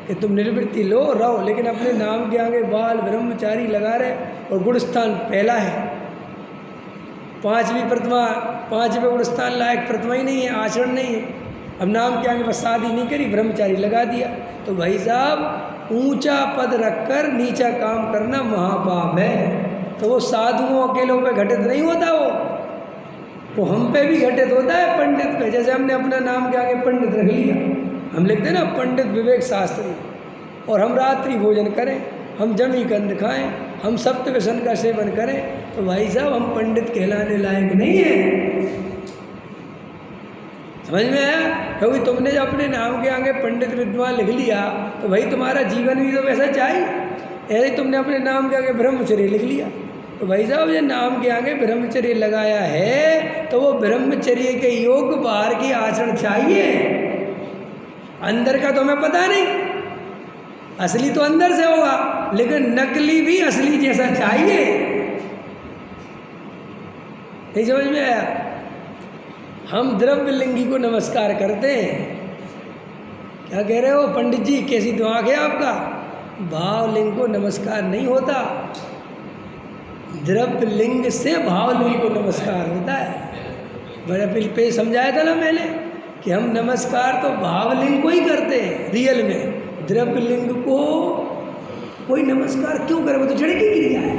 कि तुम निर्वृत्ति लो रहो, लेकिन अपने नाम के आगे बाल ब्रह्मचारी लगा रहे। और गुण स्थान पहला है, 5वीं प्रतिमा, 5वें गुण स्थान लायक प्रतिमा ही नहीं है, आचरण नहीं है। अब नाम के आगे बस शादी नहीं करी, ब्रह्मचारी लगा दिया। तो भाई साहब ऊंचा पद रखकर नीचा काम करना महापाप है। तो वो साधुओं अकेलों पे घटित नहीं होता, वो हम पे भी घटित होता है, पंडित पे। जैसे हमने अपना नाम के आगे पंडित रख लिया, हम लिखते हैं ना पंडित विवेक शास्त्री, और हम रात्रि भोजन करें, हम जमी कंद खाएं, हम सप्त व्यसन का सेवन करें, तो भाई साहब हम पंडित कहलाने लायक नहीं है। समझ में आया? क्योंकि तुमने जब अपने नाम के आगे पंडित विद्वान लिख लिया तो भाई तुम्हारा जीवन भी तो वैसा चाहिए। ऐसे तुमने अपने नाम के आगे ब्रह्मचर्य लिख लिया, तो भाई साहब ये नाम के आगे ब्रह्मचर्य लगाया है तो वो ब्रह्मचर्य के योग बाहर की आचरण चाहिए, अंदर का तो हमें पता नहीं। असली तो अंदर से होगा, लेकिन नकली भी असली जैसा चाहिए। नहीं समझ में आया? हम द्रव्य लिंगी को नमस्कार करते हैं। क्या कह रहे हो पंडित जी, कैसी दिमाग है आपका? भाव लिंग को नमस्कार नहीं होता, द्रव्य लिंग से भाव लिंग को नमस्कार होता है। बड़े पे समझाया था ना मैंने कि हम नमस्कार तो भाव लिंग को ही करते हैं रियल में, द्रव्य लिंग को कोई नमस्कार क्यों करे? वो तो जड़ की क्रिया है।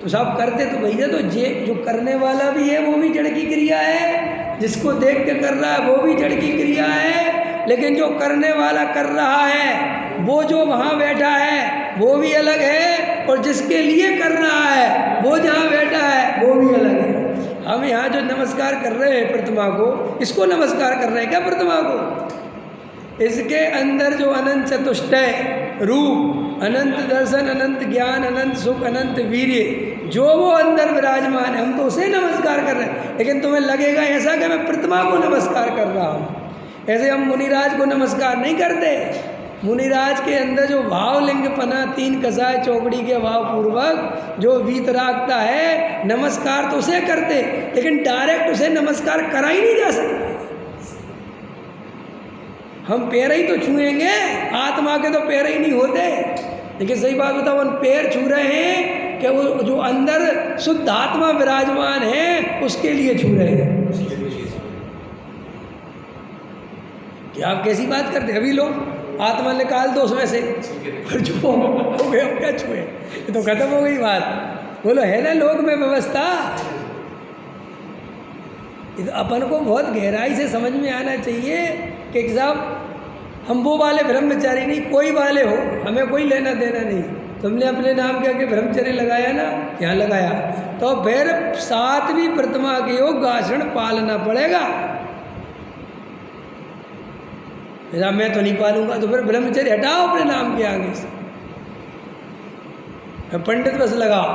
तो सब करते तो भैया, तो जो करने वाला भी है वो भी जड़ की क्रिया है, जिसको देख के कर रहा है वो भी जड़ की क्रिया है, लेकिन जो करने वाला कर रहा है वो जो वहाँ बैठा है वो भी अलग है, और जिसके लिए कर रहा है वो जहाँ बैठा है वो भी अलग है। हम यहाँ जो नमस्कार कर रहे हैं प्रतिमा को, इसको नमस्कार कर रहे हैं क्या प्रतिमा को? इसके अंदर जो अनंत चतुष्टय रूप, अनंत दर्शन, अनंत ज्ञान, अनंत सुख, अनंत वीर्य, जो वो अंदर विराजमान है, हम तो उसे नमस्कार कर रहे हैं। लेकिन तुम्हें लगेगा ऐसा कि मैं प्रतिमा को नमस्कार कर रहा हूँ। ऐसे हम मुनिराज को नमस्कार नहीं करते। मुनिराज के अंदर जो भावलिंग पना, तीन कसाय चौकड़ी के भाव पूर्वक जो वीतरागता है, नमस्कार तो उसे करते, लेकिन डायरेक्ट उसे नमस्कार करा ही नहीं जा सकता। हम पैर ही तो छुएंगे, आत्मा के तो पैर ही नहीं होते। लेकिन सही बात बताओ, हम पैर छू रहे हैं कि वो जो अंदर शुद्ध आत्मा विराजमान है उसके लिए छू रहे हैं। क्या आप कैसी बात करते? अभी लोग आत्मा निकाल दो उसमें से, और जो हो गए क्या छुए, ये तो खत्म हो गई बात। बोलो है ना लोग में व्यवस्था। ये तो अपन को बहुत गहराई से समझ में आना चाहिए कि साहब हम वो वाले ब्रह्मचारी नहीं, कोई वाले हो, हमें कोई लेना देना नहीं। तुमने अपने नाम के आगे ब्रह्मचर्य लगाया ना, यहाँ लगाया, तो फिर सातवीं प्रतिमा के योग आचरण पालना पड़ेगा। मेरा मैं तो नहीं पालूंगा, तो फिर ब्रह्मचर्य हटाओ अपने नाम के आगे से, पंडित बस लगाओ।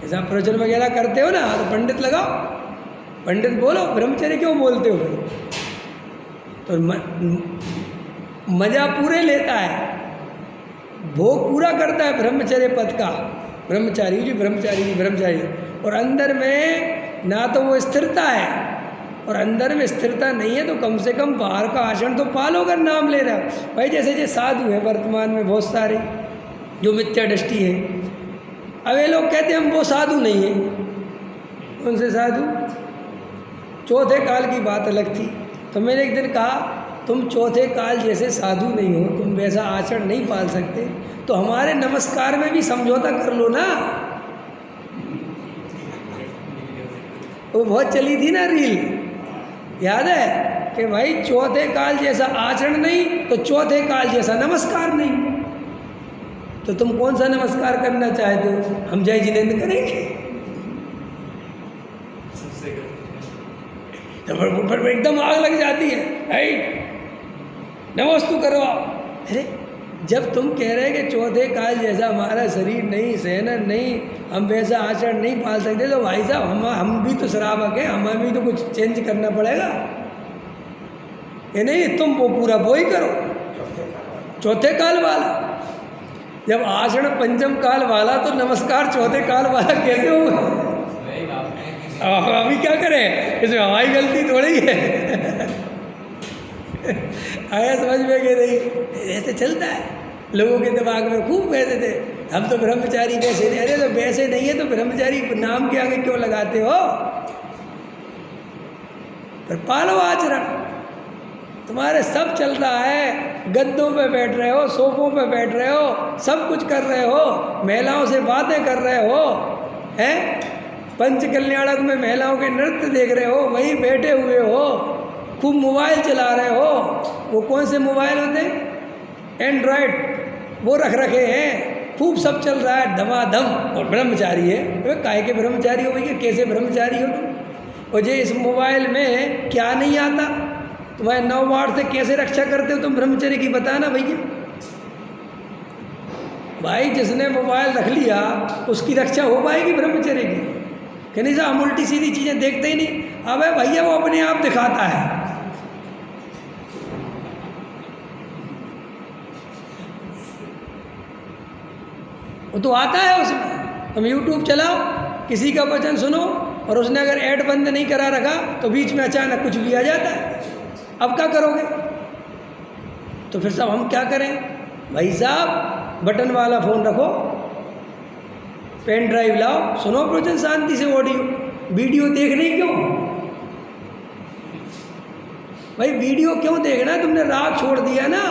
ऐसा प्रवचन वगैरह करते हो ना, तो पंडित लगाओ, पंडित बोलो, ब्रह्मचर्य क्यों बोलते हो? तो मजा पूरे लेता है, भोग पूरा करता है ब्रह्मचर्य पद का। ब्रह्मचारी जी, ब्रह्मचारी जी, ब्रह्मचारी। और अंदर में ना तो वो स्थिरता है, और अंदर में स्थिरता नहीं है, तो कम से कम बाहर का आचरण तो पालो अगर नाम ले रहा है। भाई जैसे साधु हैं वर्तमान में बहुत सारे जो मिथ्या दृष्टि है, अब ये लोग कहते हैं हम वो साधु नहीं हैं। उनसे साधु चौथे काल की बात अलग थी। तो मैंने एक दिन कहा, तुम चौथे काल जैसे साधु नहीं हो, तुम वैसा आचरण नहीं पाल सकते, तो हमारे नमस्कार में भी समझौता कर लो ना। वो बहुत चली थी ना रील, याद है कि भाई चौथे काल जैसा आचरण नहीं तो चौथे काल जैसा नमस्कार नहीं। तो तुम कौन सा नमस्कार करना चाहते हो? हम जय जिनेंद्र करेंगे? तो फिर एकदम आग लग जाती है, नमस्तु करो। अरे जब तुम कह रहे कि चौथे काल जैसा हमारा शरीर नहीं, सहनन नहीं, हम वैसा आचरण नहीं पाल सकते, तो भाई साहब हम भी तो श्रावक हैं, हमें भी तो कुछ चेंज करना पड़ेगा। ये नहीं तुम वो पूरा वो ही करो चौथे काल वाला। जब आचरण पंचम काल वाला, तो नमस्कार चौथे काल वाला कैसे होगा? अभी क्या करें, इसमें हमारी गलती थोड़ी है। आया समझ में कि नहीं? ऐसे चलता है लोगों के दिमाग में, खूब कहते थे हम तो ब्रह्मचारी वैसे नहीं। अरे तो वैसे नहीं है तो ब्रह्मचारी नाम के आगे क्यों लगाते हो? पर पालो आचरण। तुम्हारे सब चल रहा है, गद्दों पे बैठ रहे हो, सोफों पे बैठ रहे हो, सब कुछ कर रहे हो, महिलाओं से बातें कर रहे हो, हैं पंच कल्याणक में महिलाओं के नृत्य देख रहे हो, वहीं बैठे हुए हो, खूब मोबाइल चला रहे हो। वो कौन से मोबाइल होते हैं? एंड्रॉयड, वो रख रखे हैं, खूब सब चल रहा है धमाधम, और ब्रह्मचारी है। अरे काहे के ब्रह्मचारी हो भैया? कैसे ब्रह्मचारी हो तुम? और जे इस मोबाइल में क्या नहीं आता, तुम्हारे 9 वाट से कैसे रक्षा करते हो तुम ब्रह्मचर्य की? बताना भैया। भाई जिसने मोबाइल रख लिया उसकी रक्षा हो पाएगी ब्रह्मचर्य की? कहने साहब हम उल्टी सीधी चीज़ें देखते ही नहीं। अबे भैया वो अपने आप दिखाता है। वो तो आता है उसमें। तुम यूट्यूब चलाओ, किसी का वचन सुनो, और उसने अगर ऐड बंद नहीं करा रखा तो बीच में अचानक कुछ भी आ जाता है। अब क्या करोगे? तो फिर साहब हम क्या करें? भाई साहब बटन वाला फ़ोन रखो, पेन ड्राइव लाओ, सुनो प्रवचन शांति से ऑडियो। वीडियो देखने क्यों? भाई वीडियो क्यों देखना? तुमने राग छोड़ दिया ना,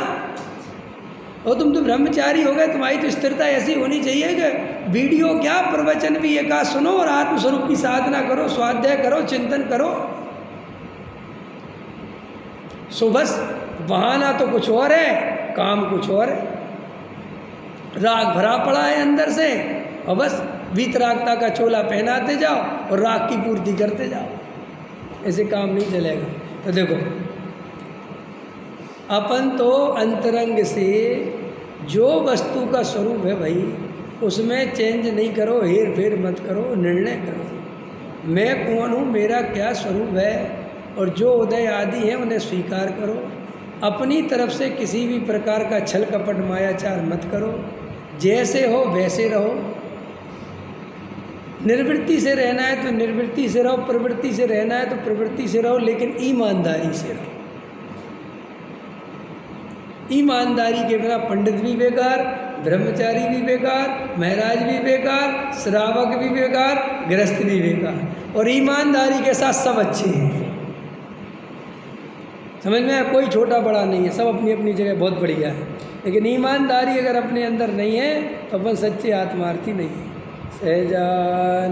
और तुम तो ब्रह्मचारी हो गए। तुम्हारी तो स्थिरता ऐसी होनी चाहिए कि वीडियो क्या, प्रवचन भी एकाध सुनो और आत्मस्वरूप की साधना करो, स्वाध्याय करो, चिंतन करो। सो बस बहाना तो कुछ और है, काम कुछ और है। राग भरा पड़ा है अंदर से, और बस वीतरागता का चोला पहनाते जाओ और राग की पूर्ति करते जाओ। ऐसे काम नहीं चलेगा। तो देखो, अपन तो अंतरंग से जो वस्तु का स्वरूप है भाई, उसमें चेंज नहीं करो, हेर फेर मत करो, निर्णय करो मैं कौन हूँ, मेरा क्या स्वरूप है, और जो उदय आदि है उन्हें स्वीकार करो। अपनी तरफ से किसी भी प्रकार का छल कपट मायाचार मत करो। जैसे हो वैसे रहो। निर्वृत्ति से रहना है तो निर्वृत्ति से रहो, प्रवृत्ति से रहना है तो प्रवृत्ति से रहो, लेकिन ईमानदारी से रहो। ईमानदारी के बिना पंडित भी बेकार, ब्रह्मचारी भी बेकार, महाराज भी बेकार, श्रावक भी बेकार, गृहस्थ भी बेकार, और ईमानदारी के साथ सब अच्छे हैं। समझ में? कोई छोटा बड़ा नहीं है, सब अपनी अपनी जगह बहुत बढ़िया है। लेकिन ईमानदारी अगर अपने अंदर नहीं है तो अपन सच्चे आत्मार्थी नहीं है। सहजान